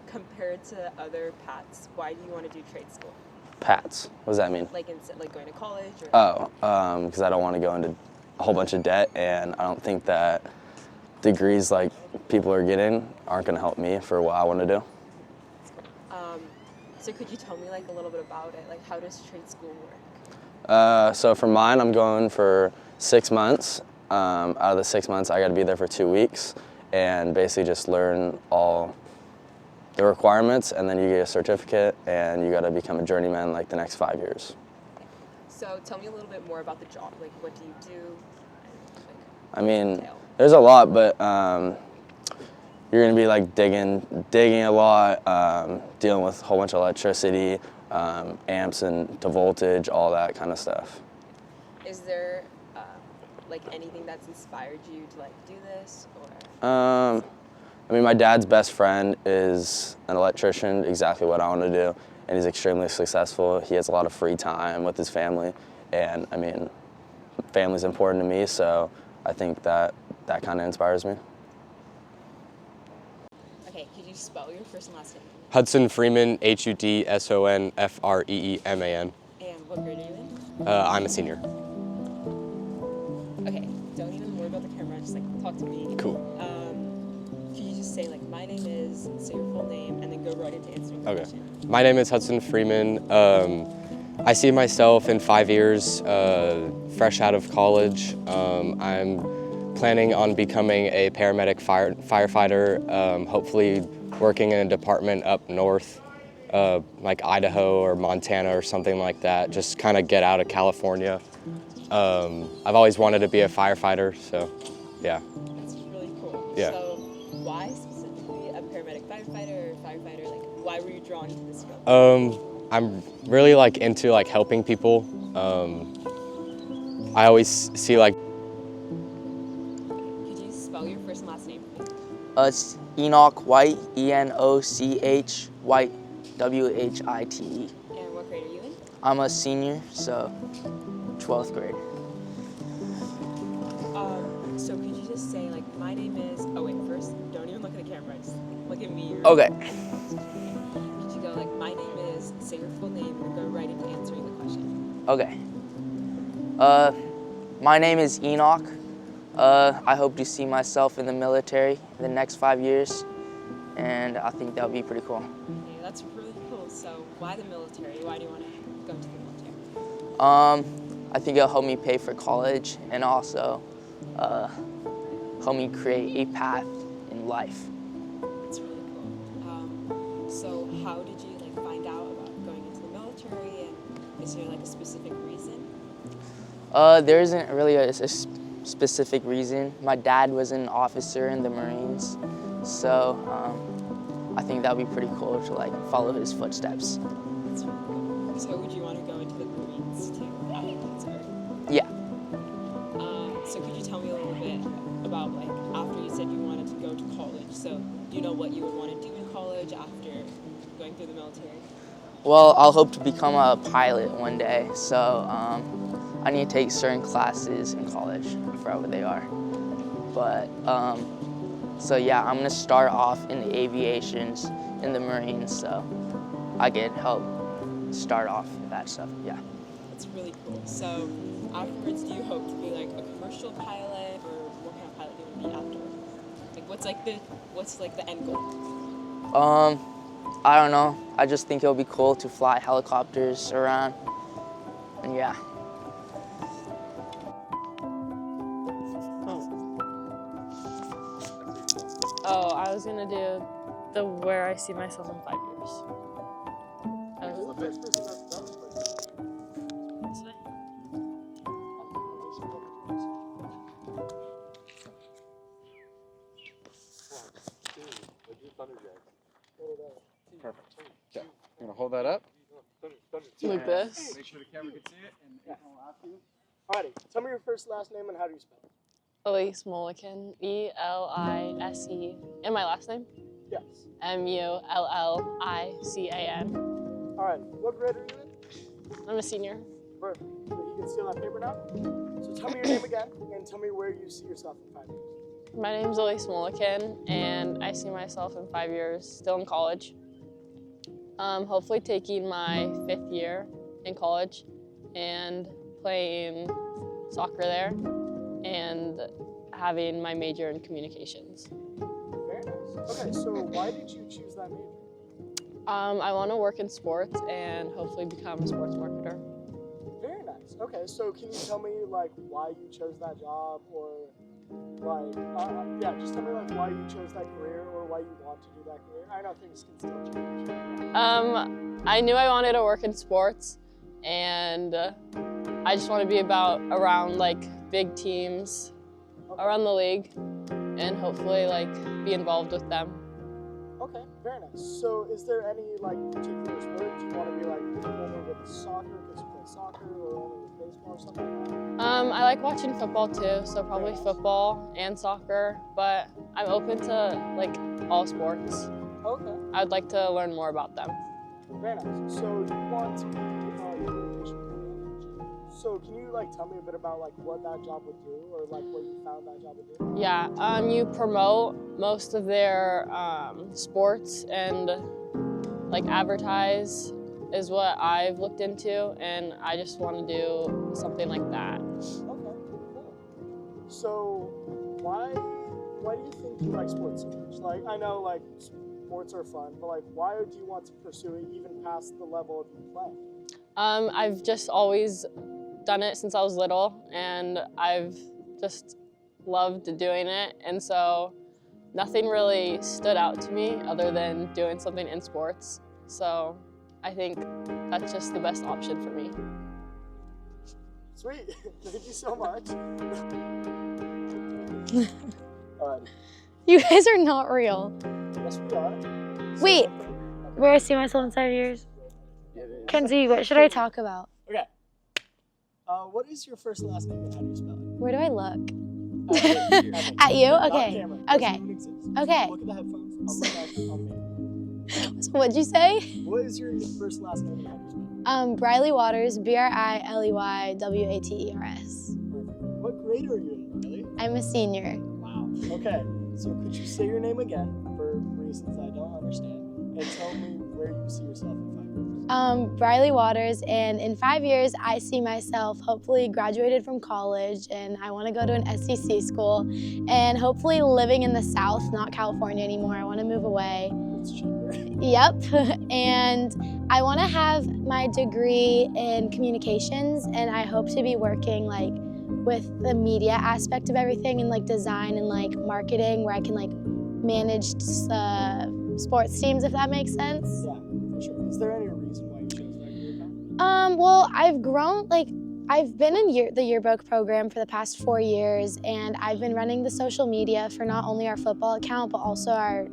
Compared to other paths, why do you want to do trade school? Pats. What does that mean? Like going to college? Or Because I don't want to go into a whole bunch of debt, and I don't think that degrees like people are getting aren't going to help me for what I want to do. So could you tell me like a little bit about it? Like, how does trade school work? So for mine, I'm going for 6 months. Out of the 6 months, I got to be there for 2 weeks and basically just learn all the requirements, and then you get a certificate, and you got to become a journeyman like the next 5 years. So tell me a little bit more about the job. Like, what do you do? I mean, there's a lot, but you're gonna be like digging a lot, dealing with a whole bunch of electricity, amps and to voltage, all that kind of stuff. Is there like anything that's inspired you to like do this, or? I mean, my dad's best friend is an electrician, exactly what I want to do, and he's extremely successful. He has a lot of free time with his family, and I mean, family's important to me, so I think that kind of inspires me. Okay, could you spell your first and last name? Hudson Freeman, Hudsonfreeman. And what grade are you in? I'm a senior. Okay, don't even worry about the camera, just like talk to me. Cool. Could you just say like, my name is, say your full name, and then go right into answering the Okay. question? My name is Hudson Freeman. I see myself in 5 years, fresh out of college. I'm planning on becoming a paramedic firefighter, hopefully working in a department up north, like Idaho or Montana or something like that, just kind of get out of California. I've always wanted to be a firefighter, so yeah. That's really cool. Yeah. So why specifically a paramedic firefighter or firefighter? Like, why were you drawn to this field? I'm really like into like helping people. I always see like. Could you spell your first and last name? It's Enoch White, Enoch White, White. And what grade are you in? I'm a senior, so 12th grade. So could you just say like, my name is, oh wait, first, don't even look at the camera, just look at me. Okay. Could you go like, my name is, say your full name, and go right into answering the question? Okay. My name is Enoch. I hope to see myself in the military in the next 5 years, and I think that would be pretty cool. Yeah, that's really cool. So why the military? Why do you want to go to the military? I think it'll help me pay for college and also help me create a path in life. That's really cool. So how did you like find out about going into the military, and is there like a specific reason? There isn't really a specific reason. My dad was an officer in the Marines, so I think that would be pretty cool to like follow his footsteps. That's really cool. So would you want to go into the Marines too afterwards, or? Yeah. So could you tell me a little bit about like after you said you wanted to go to college? So do you know what you would want to do in college after going through the military? Well, I'll hope to become a pilot one day, so I need to take certain classes in college, I forgot what they are. But, so yeah, I'm gonna start off in the aviations, in the Marines, so I can help start off that stuff, yeah. That's really cool. So afterwards, do you hope to be like a commercial pilot, or what kind of pilot do you want to be after? Like what's the end goal? I don't know. I just think it'll be cool to fly helicopters around, and yeah. Oh, I was gonna do the where I see myself in 5 years. Perfect. Okay. I'm gonna hold that up. Like this. Make sure the camera can see it, and Ethan will ask you. Alrighty, tell me your first last name and how do you spell it? Elise Mullican, E-L-I-S-E. And my last name? Yes. M-U-L-L-I-C-A-N. Alright, what grade are you in? I'm a senior. Perfect. So you can steal that paper now? So tell me your name again, and tell me where you see yourself in 5 years. My name's Elise Mullican, and I see myself in 5 years still in college. Hopefully taking my 5th year in college and playing soccer there and having my major in communications. Very nice. Okay, so why did you choose that major? I want to work in sports and hopefully become a sports marketer. Very nice. Okay, so can you tell me like why you chose that job, or like yeah, just tell me like why you chose that career or why you want to do that career. I know things can still change. I knew I wanted to work in sports, and I just want to be around like big teams around the league and hopefully like be involved with them. Okay, very nice. So is there any like particular sport? Do you want to be like only with soccer because you play soccer, or only with baseball or something like that? I like watching football too, so probably football and soccer, but I'm open to like all sports. Okay. I'd like to learn more about them. Very nice. So you want to be so can you like tell me a bit about like what that job would do, or like what you found that job would do? Yeah, you promote most of their sports and like advertise is what I've looked into, and I just want to do something like that. Okay, cool. So why do you think you like sports so much? Like I know like sports are fun, but like why do you want to pursue it even past the level of you play? I've just always done it since I was little, and I've just loved doing it, and so nothing really stood out to me other than doing something in sports. So I think that's just the best option for me. Sweet, thank you so much. You guys are not real. Yes, we are. Wait, where I see myself in 5 years? Kenzie, what should I talk about? Okay. What is your first and last name and how do you spell it? Where do I look? At you? Not Okay. camera. Okay. Doesn't even exist. Okay. Look at the headphones. I'm looking at me. So what'd you say? What is your first and last name and how do you spell it? Briley Waters, B-R-I-L-E-Y-W-A-T-E-R-S. Perfect. What grade are you in, Riley? I'm a senior. Wow. Okay. So could you say your name again for reasons I don't understand, and tell me where you see yourself in 5 years? Briley Waters, and in 5 years, I see myself hopefully graduated from college, and I want to go to an SEC school, and hopefully living in the South, not California anymore. I want to move away. It's cheaper. Yep, and I want to have my degree in communications, and I hope to be working like with the media aspect of everything, and like design and like marketing, where I can like manage sports teams, if that makes sense. Yeah, for sure. Is there any reason why you chose that career path? Well, I've been in the yearbook program for the past 4 years, and I've been running the social media for not only our football account, but also our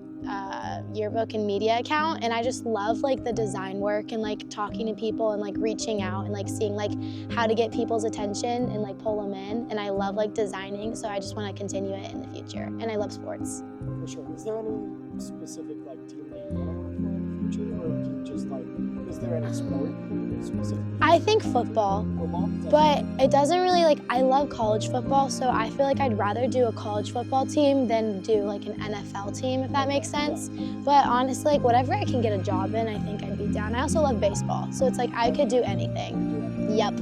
yearbook and media account, and I just love like the design work and like talking to people and like reaching out and like seeing like how to get people's attention and like pull them in, and I love like designing, so I just want to continue it in the future, and I love sports. For sure. Is there any specific like team that you want to work for in the future, or do you just like, is there any sport specific? I think football, but it doesn't really like, I love college football, so I feel like I'd rather do a college football team than do like an NFL team, if that makes sense. But honestly, like whatever I can get a job in, I think I'd be down. I also love baseball, so it's like I could do anything. Yep.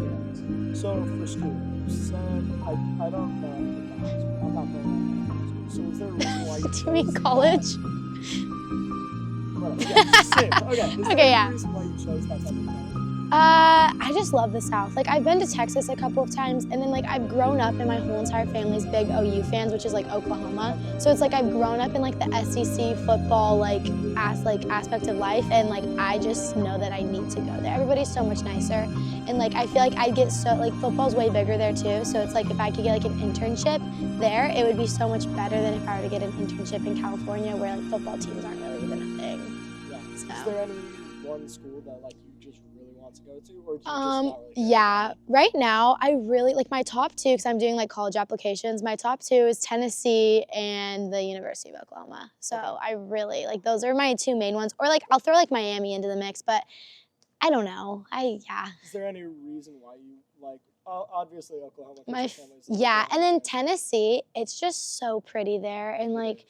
So for school, you said, I don't know anything about school. I'm not going to school. So is there a reason why you Do you mean college? Yeah, same. Okay. Is there Okay, a yeah. reason why you chose that type of college? I just love the South. Like I've been to Texas a couple of times, and then like I've grown up and my whole entire family's big OU fans, which is like Oklahoma. So it's like I've grown up in like the SEC football aspect of life, and like I just know that I need to go there. Everybody's so much nicer, and like I feel like I'd get so like football's way bigger there too. So it's like if I could get like an internship there, it would be so much better than if I were to get an internship in California, where like football teams aren't really even a thing. Yeah. So. Is there any one school that like you just really want to go to, or do you just not really care? Yeah, right now I really like my top two, because I'm doing like college applications. My top two is Tennessee and the University of Oklahoma. So I really like, those are my two main ones. Or like I'll throw like Miami into the mix, but I don't know. Yeah. Is there any reason why you like? Obviously Oklahoma. 'cause My your family's yeah, and then Tennessee, it's just so pretty there, and like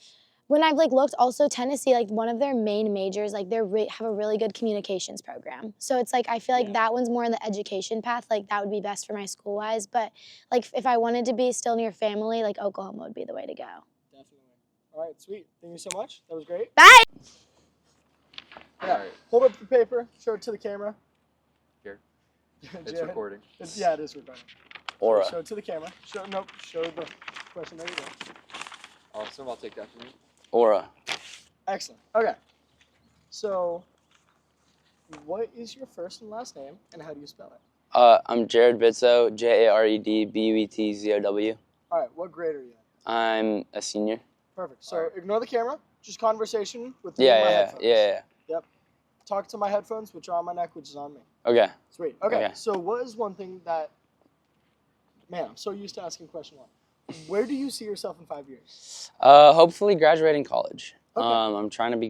when I've like looked, also Tennessee, like one of their main majors, like they have a really good communications program. So it's like I feel like that one's more in the education path. Like that would be best for my school wise. But like if I wanted to be still near family, like Oklahoma would be the way to go. Definitely. All right, sweet. Thank you so much. That was great. Bye. Yeah. Hold up the paper. Show it to the camera. Here. Jared. It's recording. Yeah, it is recording. Aura. Show it to the camera. Show the question. There you go. Awesome. I'll take that from you. Aura. Excellent. Okay. So, what is your first and last name, and how do you spell it? I'm Jared Bitzo, JaredBetzow. All right. What grade are you in? I'm a senior. Perfect. So ignore the camera. Just conversation with me and my headphones. Yeah. Yep. Talk to my headphones, which are on my neck, which is on me. Okay. Sweet. Okay. Okay. So what is one thing that, man, I'm so used to asking question one. Where do you see yourself in 5 years? Hopefully graduating college. Okay. I'm trying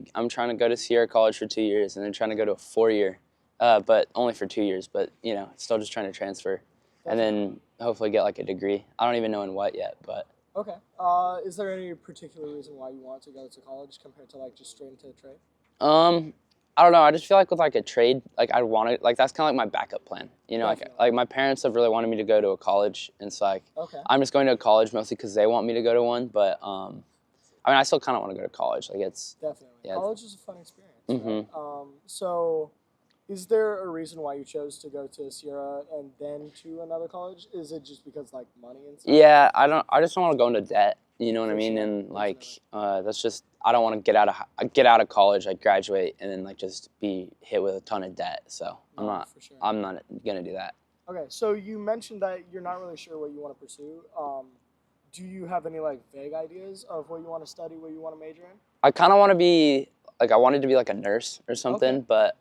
to go to Sierra College for 2 years, and then trying to go to a 4-year, but only for 2 years. But you know, still just trying to transfer, and then hopefully get like a degree. I don't even know in what yet, but. Okay. Is there any particular reason why you want to go to college compared to like just straight into a trade? I don't know. I just feel like with like a trade, like I'd want to, like that's kind of like my backup plan. You know, like my parents have really wanted me to go to a college, and it's like I'm just going to a college mostly because they want me to go to one. But I mean, I still kind of want to go to college. Like it's definitely college is a fun experience. Mhm. Right? So, is there a reason why you chose to go to Sierra and then to another college? Is it just because like money and stuff? Yeah, I just don't want to go into debt. You know what I mean? And like that's just, I don't want to get out of college, like graduate, and then like just be hit with a ton of debt. So I'm not gonna do that. Okay, so you mentioned that you're not really sure what you want to pursue. Do you have any like vague ideas of what you want to study, what you want to major in? I kind of want to be like, I wanted to be like a nurse or something, but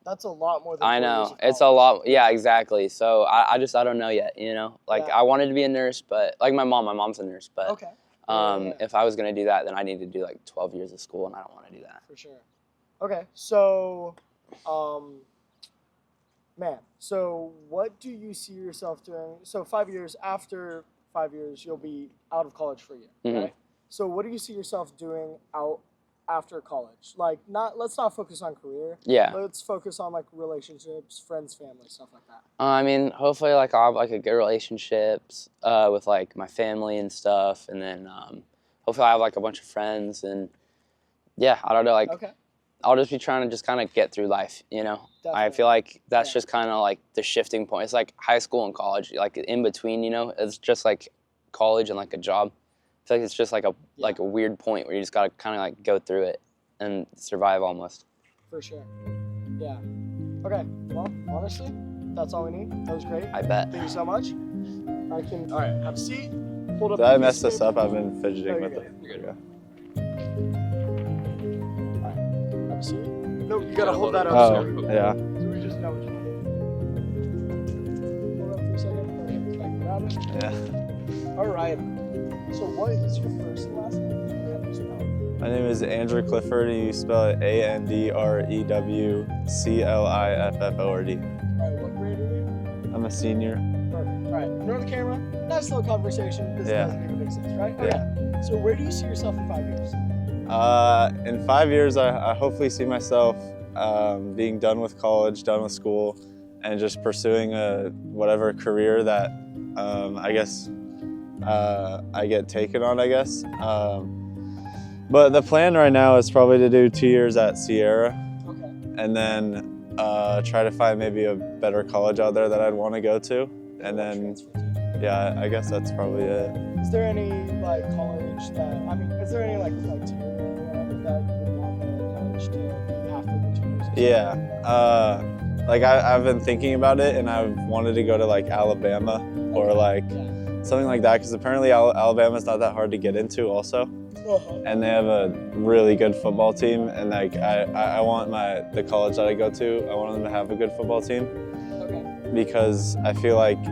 That's a lot more than I 4 years know of it's a lot. Yeah, exactly. So I don't know yet. You know, like I wanted to be a nurse, but like my mom's a nurse, but if I was gonna do that, then I need to do like 12 years of school, and I don't want to do that. For sure. Okay, so, man, so what do you see yourself doing? So 5 years, after 5 years, you'll be out of college for a year, Mhm. right? So what do you see yourself doing out after college? Like, let's not focus on career. Yeah. Let's focus on like relationships, friends, family, stuff like that. I mean, hopefully, like I'll have like a good relationships with like my family and stuff, and then hopefully I have like a bunch of friends, and yeah, I don't know, like I'll just be trying to just kind of get through life, you know. I feel like that's just kind of like the shifting point. It's like high school and college, like in between, you know. It's just like college and like a job. I feel like it's just like a weird point where you just gotta kind of like go through it and survive almost. For sure. Yeah. Okay. Well, honestly, that's all we need. That was great. I bet. Thank you so much. All right, have a seat. Hold up. Did I the mess piece of this up? paper. I've been fidgeting No, with you're it. good. You're good. No, you gotta hold that up. Oh, so yeah. So we just know what you need. Hold up for a second. Okay, back around it. Yeah. All right. So what is your first and last name? How do you spell it? My name is Andrew Clifford. You spell it ANDREWCLIFFORD. All right, what grade are you? I'm a senior. Perfect. All right, in front of the camera, nice little conversation. This Yeah. doesn't even make sense, right? Yeah. So where do you see yourself in 5 years? In 5 years, I hopefully see myself being done with college, done with school, and just pursuing whatever career that I guess I get taken on, I guess. But the plan right now is probably to do 2 years at Sierra, and then try to find maybe a better college out there that I'd want to go to, and then yeah, I guess that's probably it. Is there any like college that is there any like criteria that you would want the college to be after the 2 years? Yeah, like I've been thinking about it, and I've wanted to go to like Alabama or like something like that, because apparently Alabama's not that hard to get into also. And they have a really good football team, and like I want the college that I go to, I want them to have a good football team, because I feel like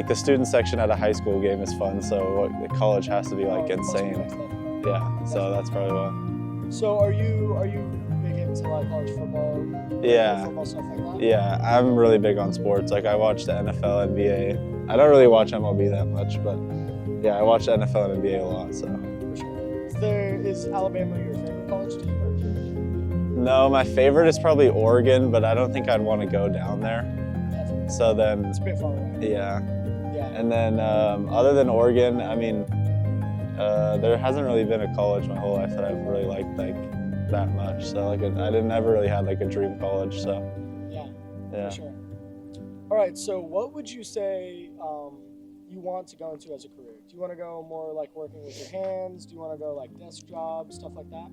the student section at a high school game is fun, so the college has to be like insane. Yeah, so that's probably why. So are you big into like college football? Yeah. Football stuff like that? Yeah, I'm really big on sports. Like I watch the NFL, NBA. I don't really watch MLB that much, but yeah, I watch the NFL and NBA a lot. So. Is Alabama your favorite college team? Or? No, my favorite is probably Oregon, but I don't think I'd want to go down there. So then. It's a bit far away. Yeah. Yeah. And then other than Oregon, I mean, there hasn't really been a college my whole life that I've really liked that much. So like I never really had like a dream college. So. Yeah. Yeah. For sure. All right. So what would you say you want to go into as a career? Do you want to go more like working with your hands? Do you want to go like desk jobs, stuff like that?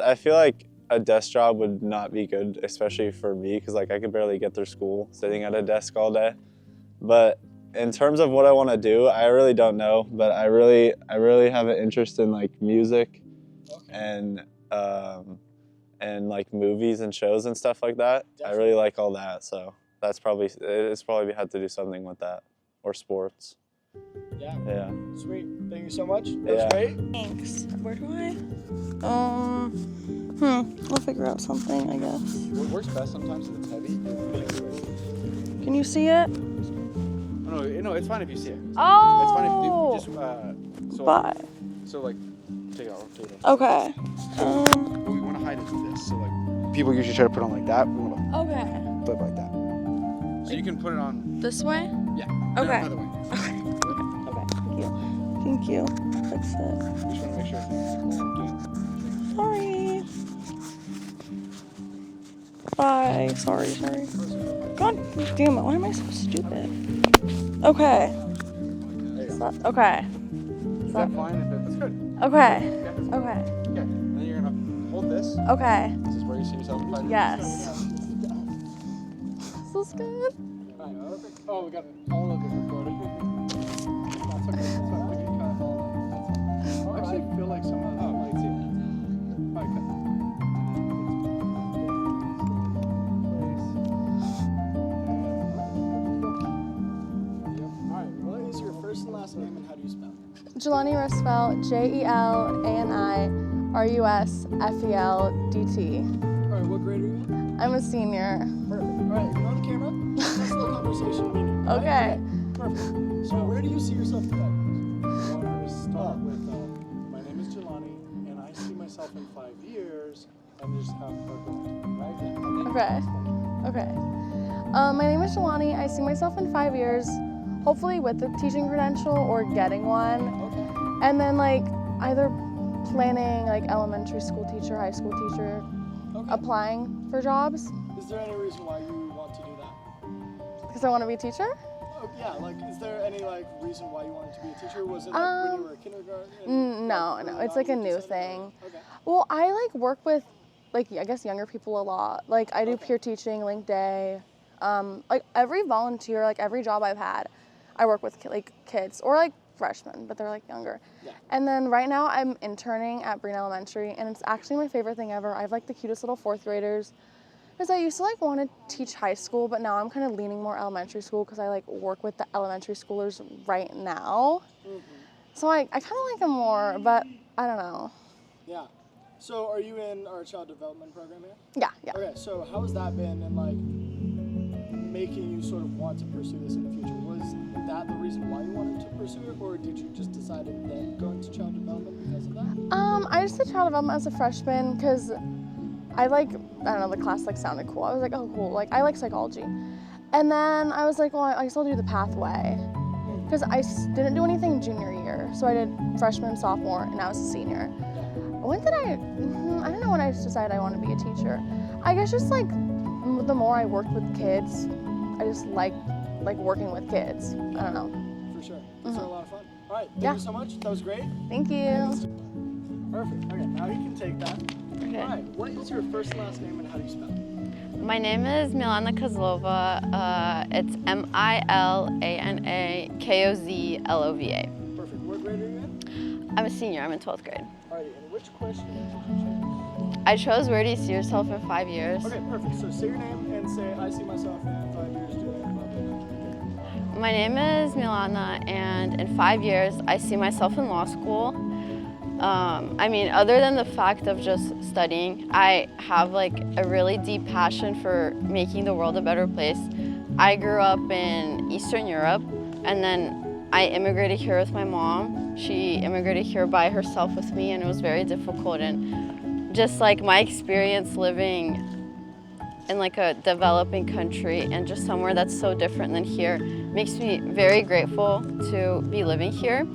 I feel like a desk job would not be good, especially for me, because like I could barely get through school sitting at a desk all day. But in terms of what I want to do, I really don't know. But I really have an interest in like music, and like movies and shows and stuff like that. Definitely. I really like all that, so it's probably had to do something with that, or sports. Yeah. Yeah. Sweet. Thank you so much. That was great. Thanks. Where do I? I'll figure out something, I guess. What works best sometimes if it's heavy. Can you see it? Oh, no, it's fine if you see it. Oh. It's fine if you just Bye. So like, take it off. Okay. What we want to hide is this. So like, people usually try to put on like that. We want to Okay. flip like that. So you can put it on. This way? Yeah. Okay. Another way. Okay. Thank you. Thank you. That's it. Just want to make sure it's Sorry. Bye. Sorry. God damn it. Why am I so stupid? Okay. Okay. Is that fine? That's good. Okay. Okay. Okay. And then you're gonna hold this. Okay. This is where you see yourself. Yes. This is good. Oh, we got all of it recorded. That's okay. That's fine. We can cut all of that. I actually feel like some of that might see it. Okay. Alright, what is your first and last name and how do you spell it? Jelani Rusfeld, JELANI RUSFELDT. Alright, what grade are you in? I'm a senior. Perfect. Alright, you're on the camera. Let's have a conversation meeting. Right? Okay. Perfect. So where do you see yourself in 5 years? I want to start with, my name is Jelani, and I see myself in 5 years, and just have her going, right? Okay. My name is Jelani. I see myself in 5 years, hopefully with a teaching credential or getting one. Okay. And then like either planning like elementary school teacher, high school teacher, applying for jobs. Is there any reason why you want to do that? Because I want to be a teacher? Oh, yeah, like is there any like reason why you wanted to be a teacher? Was it like when you were a kindergarten? No, it's like a new thing. Well, I like work with like I guess younger people a lot. Like I do peer teaching, Link Day. Like every volunteer, like every job I've had, I work with like kids or like freshmen, but they're like younger. Yeah. And then right now I'm interning at Breen Elementary, and it's actually my favorite thing ever. I have like the cutest little 4th graders. Because I used to like want to teach high school, but now I'm kind of leaning more elementary school because I like work with the elementary schoolers right now. So I kind of like them more, but I don't know. Yeah. So are you in our child development program here? Yeah, yeah. Okay, so how has that been in like making you sort of want to pursue this in the future? Was that the reason why you wanted to pursue it, or did you just decide to then go into child development because of that? I just did child development as a freshman because I don't know, the class like sounded cool. I was like, oh cool, like I like psychology. And then I was like, well, I guess I'll do the pathway. Because I didn't do anything junior year. So I did freshman, sophomore, and I was a senior. When did I don't know when I decided I want to be a teacher. I guess just like the more I worked with kids, I just like working with kids. I don't know. For sure. These are a lot of fun. All right, thank Yeah. you so much. That was great. Thank you. Perfect. Okay, now you can take that. Okay. All right, what is your first and last name and how do you spell it? My name is Milana Kozlova. It's Milana Kozlova. Perfect. What grade are you in? I'm a senior. I'm in 12th grade. Alrighty, and which question did you choose? I chose where do you see yourself in 5 years? Okay, perfect. So say your name and say, I see myself in 5 years doing blah, blah, blah. My name is Milana, and in 5 years, I see myself in law school. I mean, other than the fact of just studying, I have like a really deep passion for making the world a better place. I grew up in Eastern Europe, and then I immigrated here with my mom. She immigrated here by herself with me, and it was very difficult. And just like my experience living in like a developing country and just somewhere that's so different than here makes me very grateful to be living here.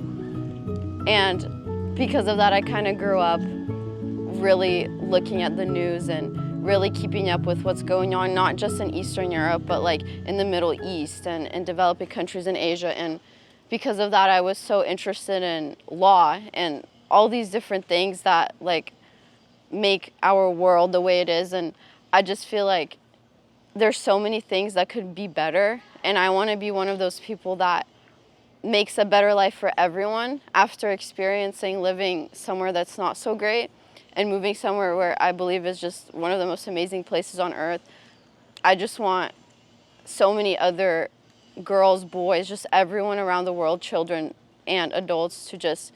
And because of that, I kind of grew up really looking at the news and really keeping up with what's going on, not just in Eastern Europe, but like in the Middle East and in developing countries in Asia. And because of that, I was so interested in law and all these different things that like make our world the way it is. And I just feel like there's so many things that could be better. And I want to be one of those people that makes a better life for everyone after experiencing living somewhere that's not so great and moving somewhere where I believe is just one of the most amazing places on earth. I just want so many other girls, boys, just everyone around the world, children and adults, to just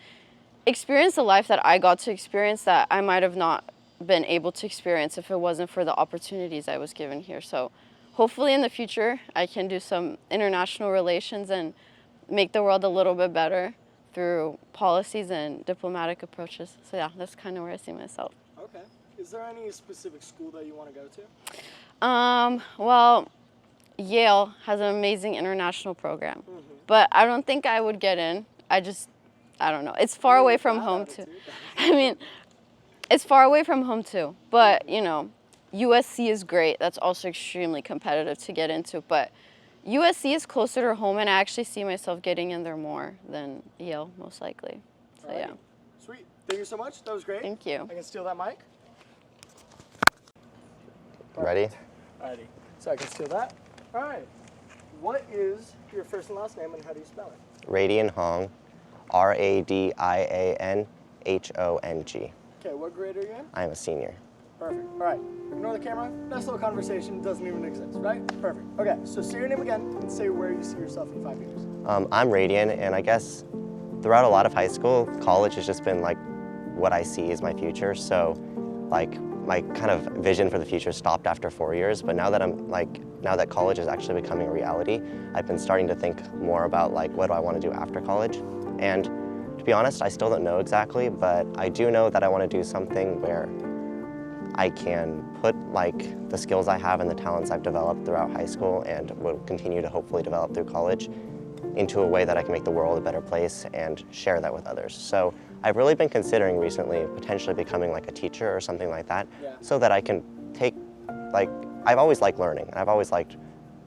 experience the life that I got to experience that I might have not been able to experience if it wasn't for the opportunities I was given here. So hopefully in the future I can do some international relations and make the world a little bit better through policies and diplomatic approaches. So yeah, that's kind of where I see myself. Okay. Is there any specific school that you want to go to? Well, Yale has an amazing international program, but I don't think I would get in. I don't know. It's far away from home too. I mean, it's far away from home too, but you know, USC is great. That's also extremely competitive to get into, but USC is closer to home, and I actually see myself getting in there more than Yale, most likely. So yeah. Sweet. Thank you so much. That was great. Thank you. I can steal that mic. Ready? Alrighty. So I can steal that. All right. What is your first and last name, and how do you spell it? Radian Hong, Radianhong. Okay, what grade are you in? I am a senior. Perfect. All right. Ignore the camera. Nice little conversation. Doesn't even exist, right? Perfect. Okay, so say your name again and say where you see yourself in 5 years. I'm Radian, and I guess throughout a lot of high school, college has just been like what I see as my future. So like my kind of vision for the future stopped after 4 years, but now that now that college is actually becoming a reality, I've been starting to think more about like what do I want to do after college. And to be honest, I still don't know exactly, but I do know that I want to do something where I can put like the skills I have and the talents I've developed throughout high school and will continue to hopefully develop through college into a way that I can make the world a better place and share that with others. So I've really been considering recently potentially becoming like a teacher or something like that, so that I can take, like, I've always liked learning,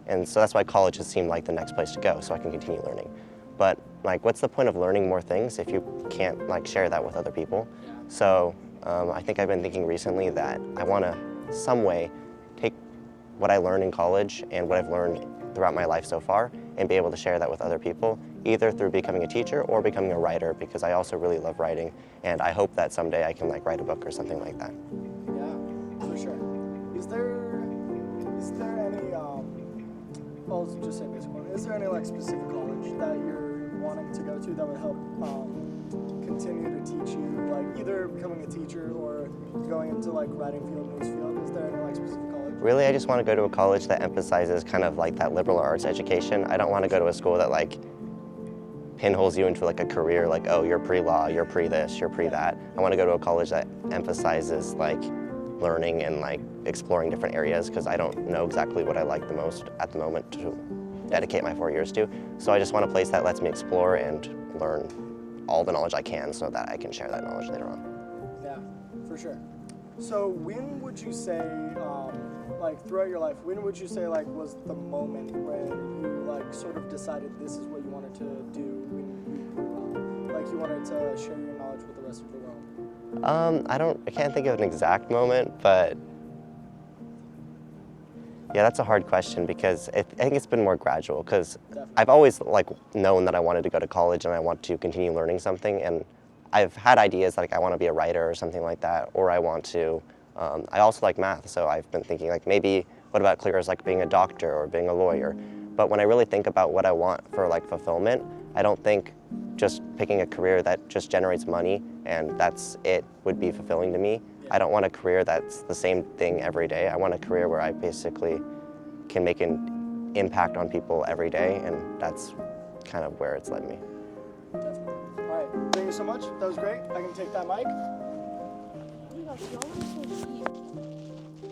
and so that's why college has seemed like the next place to go, so I can continue learning. But like, what's the point of learning more things if you can't like share that with other people? So I think I've been thinking recently that I want to some way take what I learned in college and what I've learned throughout my life so far and be able to share that with other people either through becoming a teacher or becoming a writer, because I also really love writing, and I hope that someday I can like write a book or something like that. Yeah, for sure. Is there any I'll just say this one. Is there any like specific college that you're wanting to go to that would help continue to teach you, like either becoming a teacher or going into like writing field, news field? Is there any like specific college? Really, I just want to go to a college that emphasizes kind of like that liberal arts education. I don't want to go to a school that like pinholes you into like a career, like, oh, you're pre-law, you're pre-this, you're pre-that. I want to go to a college that emphasizes like learning and like exploring different areas, because I don't know exactly what I like the most at the moment to dedicate my 4 years to. So I just want a place that lets me explore and learn all the knowledge I can so that I can share that knowledge later on. Yeah, for sure. So when would you say, like throughout your life, when would you say like was the moment when you like sort of decided this is what you wanted to do when you grew up? Like you wanted to share your knowledge with the rest of the world? I can't think of an exact moment, but yeah, that's a hard question, because I think it's been more gradual, because I've always like known that I wanted to go to college and I want to continue learning something, and I've had ideas like I want to be a writer or something like that, or I want to, I also like math, so I've been thinking like maybe what about careers like being a doctor or being a lawyer. But when I really think about what I want for like fulfillment, I don't think just picking a career that just generates money and that's it would be fulfilling to me. I don't want a career that's the same thing every day. I want a career where I basically can make an impact on people every day, and that's kind of where it's led me. Definitely. All right, thank you so much. That was great. I can take that mic.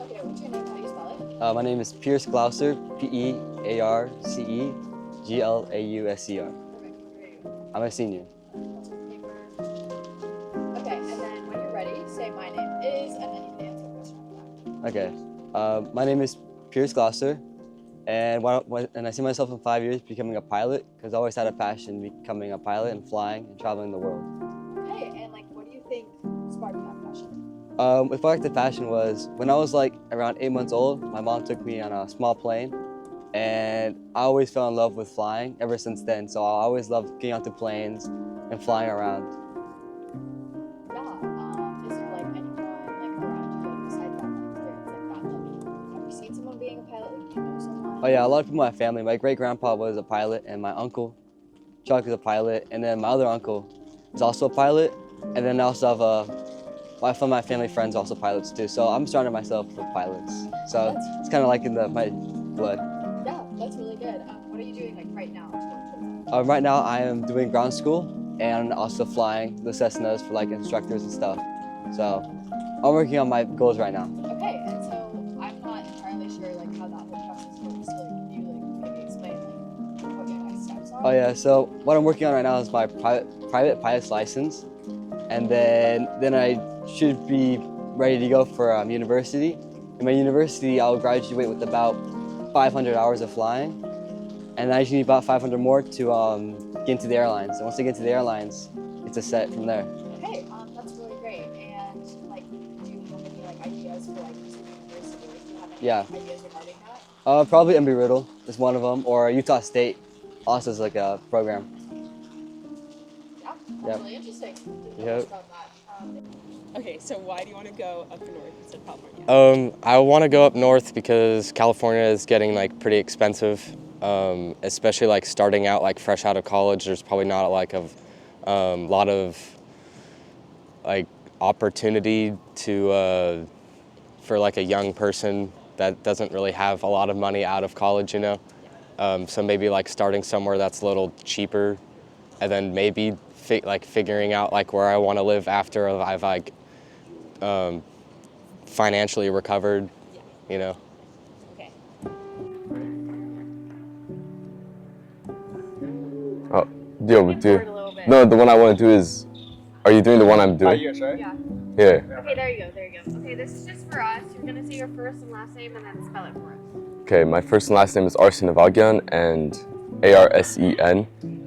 Okay, what's your name? How do you spell it? My name is Pierce Glauser, P-E-A-R-C-E, G-L-A-U-S-E-R. I'm a senior. Okay, and then when you're ready, say my name is, and then you can answer the question after that. Okay. My name is Pierce Glauser, and I see myself in 5 years becoming a pilot, because I always had a passion becoming a pilot and flying and traveling the world. Okay, and like, what do you think sparked that passion? What sparked the passion was when I was like around 8 months old, my mom took me on a small plane, and I always fell in love with flying ever since then. So I always loved getting onto planes and flying around. Yeah, is there like anyone like around you besides that experience like that? Like, have you seen someone being a pilot? Like, do you know someone? Oh yeah, a lot of people in my family. My great-grandpa was a pilot, and my uncle, Chuck, is a pilot, and then my other uncle is also a pilot, and then I also have some of my family friends also pilots too. So I'm surrounding myself with pilots. So it's kind of like in my blood. Yeah, that's really good. What are you doing like right now? Right now I am doing ground school and also flying the Cessnas for like instructors and stuff. So I'm working on my goals right now. Okay, and so I'm not entirely sure like how that whole process works. So like, can you like maybe explain like what your next steps are? Oh yeah, so what I'm working on right now is my private pilot's license, and then I should be ready to go for university. In my university, I'll graduate with about 500 hours of flying, and I just need about 500 more to get into the airlines. And once I get into the airlines, it's a set from there. Okay, that's really great. And like, do you have any like ideas for like university? Or do you have any Yeah. ideas regarding that? Probably Embry-Riddle is one of them, or Utah State also is like a program. Yeah, that's really interesting. Yep. Okay, so why do you want to go up north instead of California? I want to go up north because California is getting like pretty expensive, especially like starting out like fresh out of college. There's probably not like a lot of like opportunity to for like a young person that doesn't really have a lot of money out of college, you know. So maybe like starting somewhere that's a little cheaper, and then maybe figuring out like where I want to live after I've like financially recovered, you know. Okay. Oh, no, the one I want to do is, are you doing the one I'm doing? Yeah. Here. Okay, there you go. Okay, this is just for us. You're gonna say your first and last name and then spell it for us. Okay, my first and last name is Arsen Avagyan, and Arsen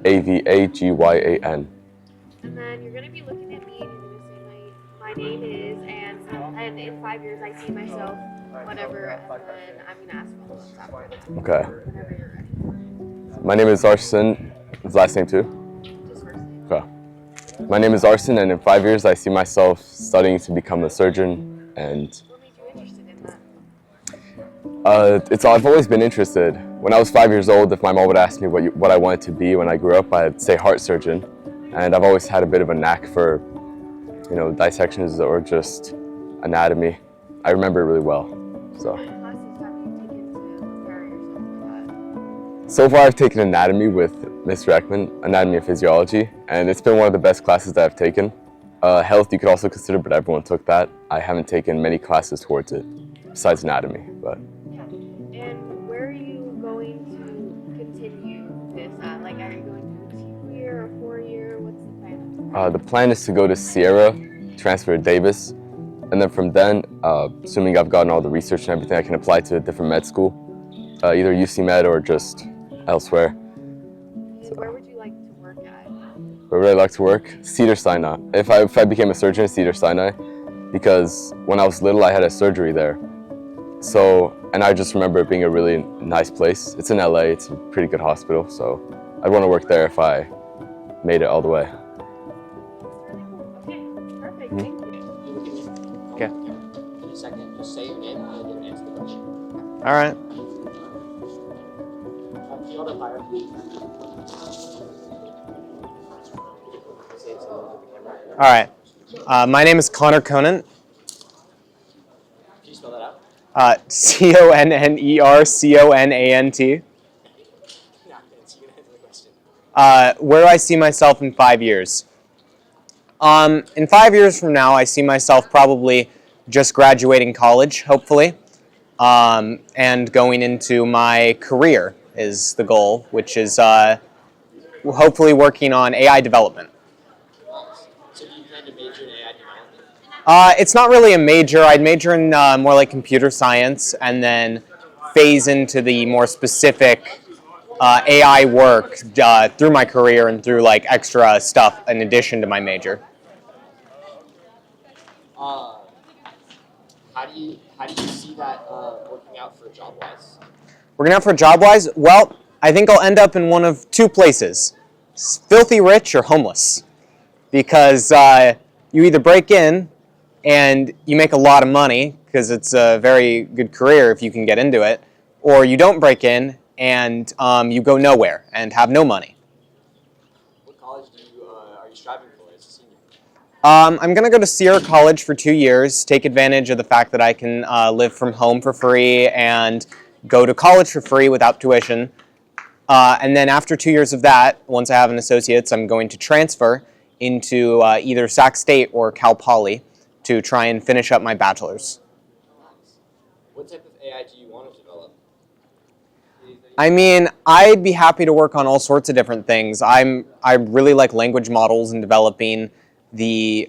Avagyan. And then you're gonna be looking at me and you're gonna say my name is, and in 5 years I see myself, whatever, and then I'm gonna ask follow-ups after that. Okay. Whenever you're ready. My name is Arsen His last name too? Just first name. Okay. My name is Arson, and in 5 years I see myself studying to become a surgeon. And What made you interested in that? I've always been interested. When I was 5 years old, if my mom would ask me what I wanted to be when I grew up, I'd say heart surgeon. And I've always had a bit of a knack for, you know, dissections or just anatomy. I remember it really well. So. What classes have you taken to prepare yourself for that? So far I've taken anatomy with Miss Reckman, anatomy and physiology, and it's been one of the best classes that I've taken. Health you could also consider, but everyone took that. I haven't taken many classes towards it, besides anatomy. But. Yeah. And where are you going to continue this at? Like, are you going to a 2-year or 4-year? What's the plan? The plan is to go to Sierra, transfer to Davis, and then from then, assuming I've gotten all the research and everything, I can apply to a different med school, either UC Med or just elsewhere. Where would you like to work at? Where would I like to work? Cedars-Sinai. If I became a surgeon, Cedars-Sinai, because when I was little, I had a surgery there. So, and I just remember it being a really nice place. It's in LA, it's a pretty good hospital, so I'd want to work there if I made it all the way. Okay, perfect. Thank you. Okay. In a second, just say your name and then answer the question. All right. Can you hold it higher? Say it slowly to the camera. All right. My name is Connor Conant. Can you spell that out? CONNERCONANT. Where do I see myself in 5 years? In 5 years from now, I see myself probably just graduating college, hopefully, and going into my career is the goal, which is hopefully working on AI development. So do you plan to major in AI development? It's not really a major. I'd major in more like computer science and then phase into the more specific AI work through my career and through like extra stuff in addition to my major. How do you see that working out for job-wise? Working out for job-wise? Well, I think I'll end up in one of two places, filthy rich or homeless, because you either break in and you make a lot of money because it's a very good career if you can get into it, or you don't break in and you go nowhere and have no money. What college are you striving for as a senior? I'm going to go to Sierra College for 2 years, take advantage of the fact that I can live from home for free and go to college for free without tuition. And then after 2 years of that, once I have an associate's, I'm going to transfer into either Sac State or Cal Poly to try and finish up my bachelor's. What type of AI do you want to develop? I mean, I'd be happy to work on all sorts of different things. I really like language models and developing the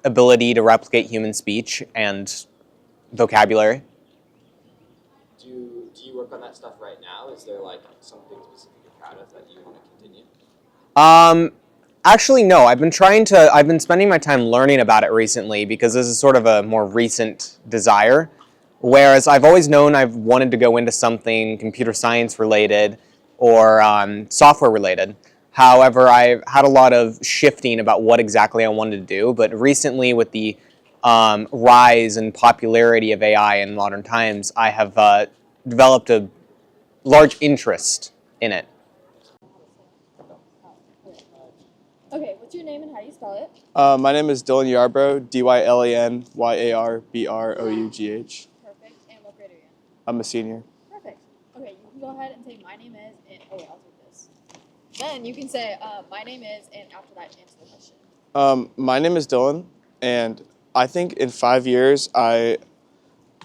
ability to replicate human speech and vocabulary. Do you work on that stuff right now? Is there like something specific you're proud of that you want to continue? Actually, no. I've been spending my time learning about it recently because this is sort of a more recent desire. Whereas I've always known I've wanted to go into something computer science related or software related. However, I've had a lot of shifting about what exactly I wanted to do. But recently, with the rise and popularity of AI in modern times, I have developed a large interest in it. Okay, what's your name and how do you spell it? My name is Dylan Yarbrough, DYLANYARBROUGH. Perfect. And what grade are you in? I'm a senior. Perfect. Okay, you can go ahead and say my name is, and oh wait, I'll do this. Then you can say my name is, and after that answer the question. My name is Dylan, and I think in 5 years I'm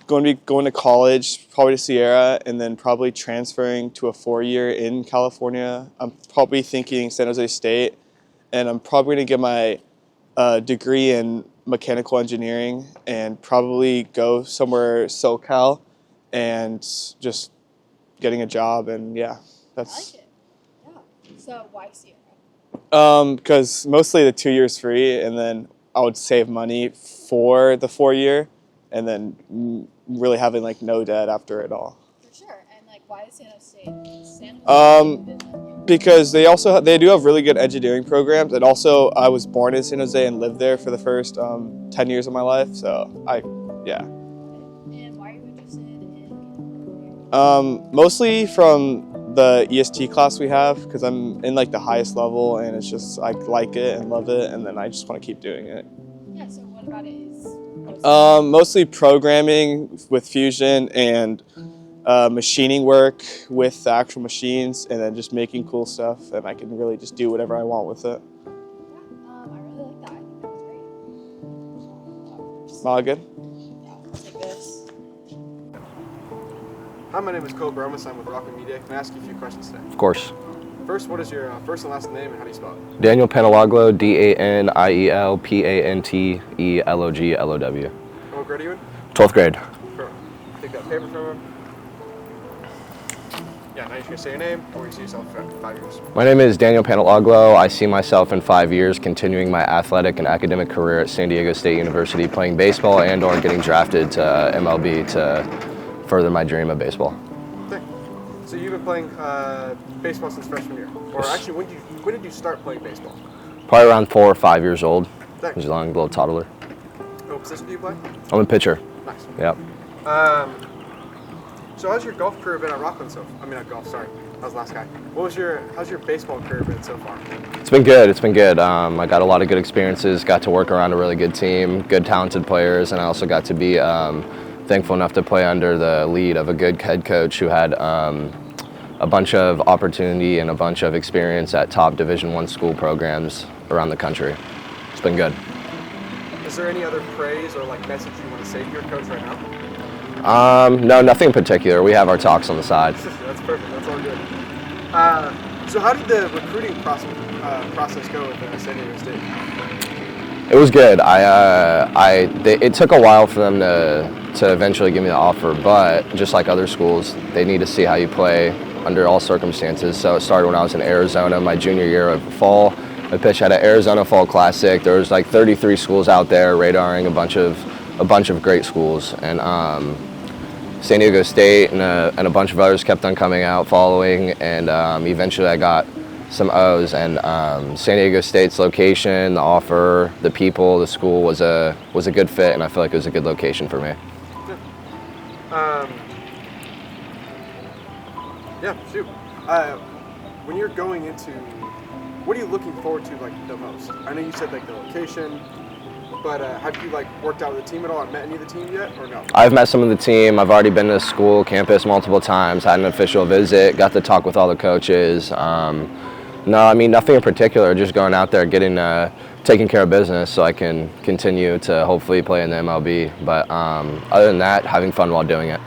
going to be going to college, probably to Sierra, and then probably transferring to a 4-year in California. I'm probably thinking San Jose State, and I'm probably going to get my degree in mechanical engineering and probably go somewhere SoCal and just getting a job, and yeah, that's. I like it. Yeah. So why Sierra? Because mostly the 2 years free, and then I would save money for the 4-year, and then really having like no debt after it all. For sure. And like why San Jose State? because they do have really good engineering programs, and also I was born in San Jose and lived there for the first 10 years of my life. So yeah. And why are you interested in? Mostly from the EST class we have, because I'm in like the highest level, and it's just I like it and love it, and then I just want to keep doing it. Yeah. So what about it is? Mostly programming with Fusion and machining work with the actual machines, and then just making cool stuff, and I can really just do whatever I want with it. I really like that. I think that was great. All good? Take this. Hi, my name is Cole Bromas. I'm with Rocket Media. Can I ask you a few questions today? Of course. First, what is your first and last name, and how do you spell it? Daniel Pantaloglo, Daniel Panteloglow. What grade are you in? 12th grade. Perfect. Take that paper from him. Yeah, now you're going to say your name, or you see yourself in 5 years. My name is Daniel Pantaloglo. I see myself in 5 years continuing my athletic and academic career at San Diego State University, playing baseball and or getting drafted to MLB to further my dream of baseball. Okay. So you've been playing baseball since freshman year. Or actually, when did you start playing baseball? Probably around 4 or 5 years old. Thanks. I was a young little toddler. What position do you play? I'm a pitcher. Nice. Yep. So how's your golf career been at Rockland not golf, sorry. That was the last guy. How's your baseball career been so far? It's been good. It's been good. I got a lot of good experiences. Got to work around a really good team, good talented players, and I also got to be thankful enough to play under the lead of a good head coach who had a bunch of opportunity and a bunch of experience at top Division I school programs around the country. It's been good. Is there any other praise or message you want to say to your coach right now? No, nothing in particular. We have our talks on the side. That's perfect. That's all good. So how did the recruiting process go with San Diego State? It was good. It took a while for them to eventually give me the offer, but just like other schools, they need to see how you play under all circumstances. So it started when I was in Arizona, my junior year of fall. I pitched at an Arizona Fall Classic. There was 33 schools out there radaring a bunch of great schools, and San Diego State and a bunch of others kept on coming out following, and eventually I got some O's, and San Diego State's location, the offer, the people, the school was a good fit, and I feel like it was a good location for me. Yeah, shoot. When you're going into, what are you looking forward to the most? I know you said the location, but have you worked out with the team at all and met any of the team yet, or no? I've met some of the team. I've already been to the school campus multiple times, had an official visit, got to talk with all the coaches. No, I mean, nothing in particular, just going out there, taking care of business so I can continue to hopefully play in the MLB. But other than that, having fun while doing it.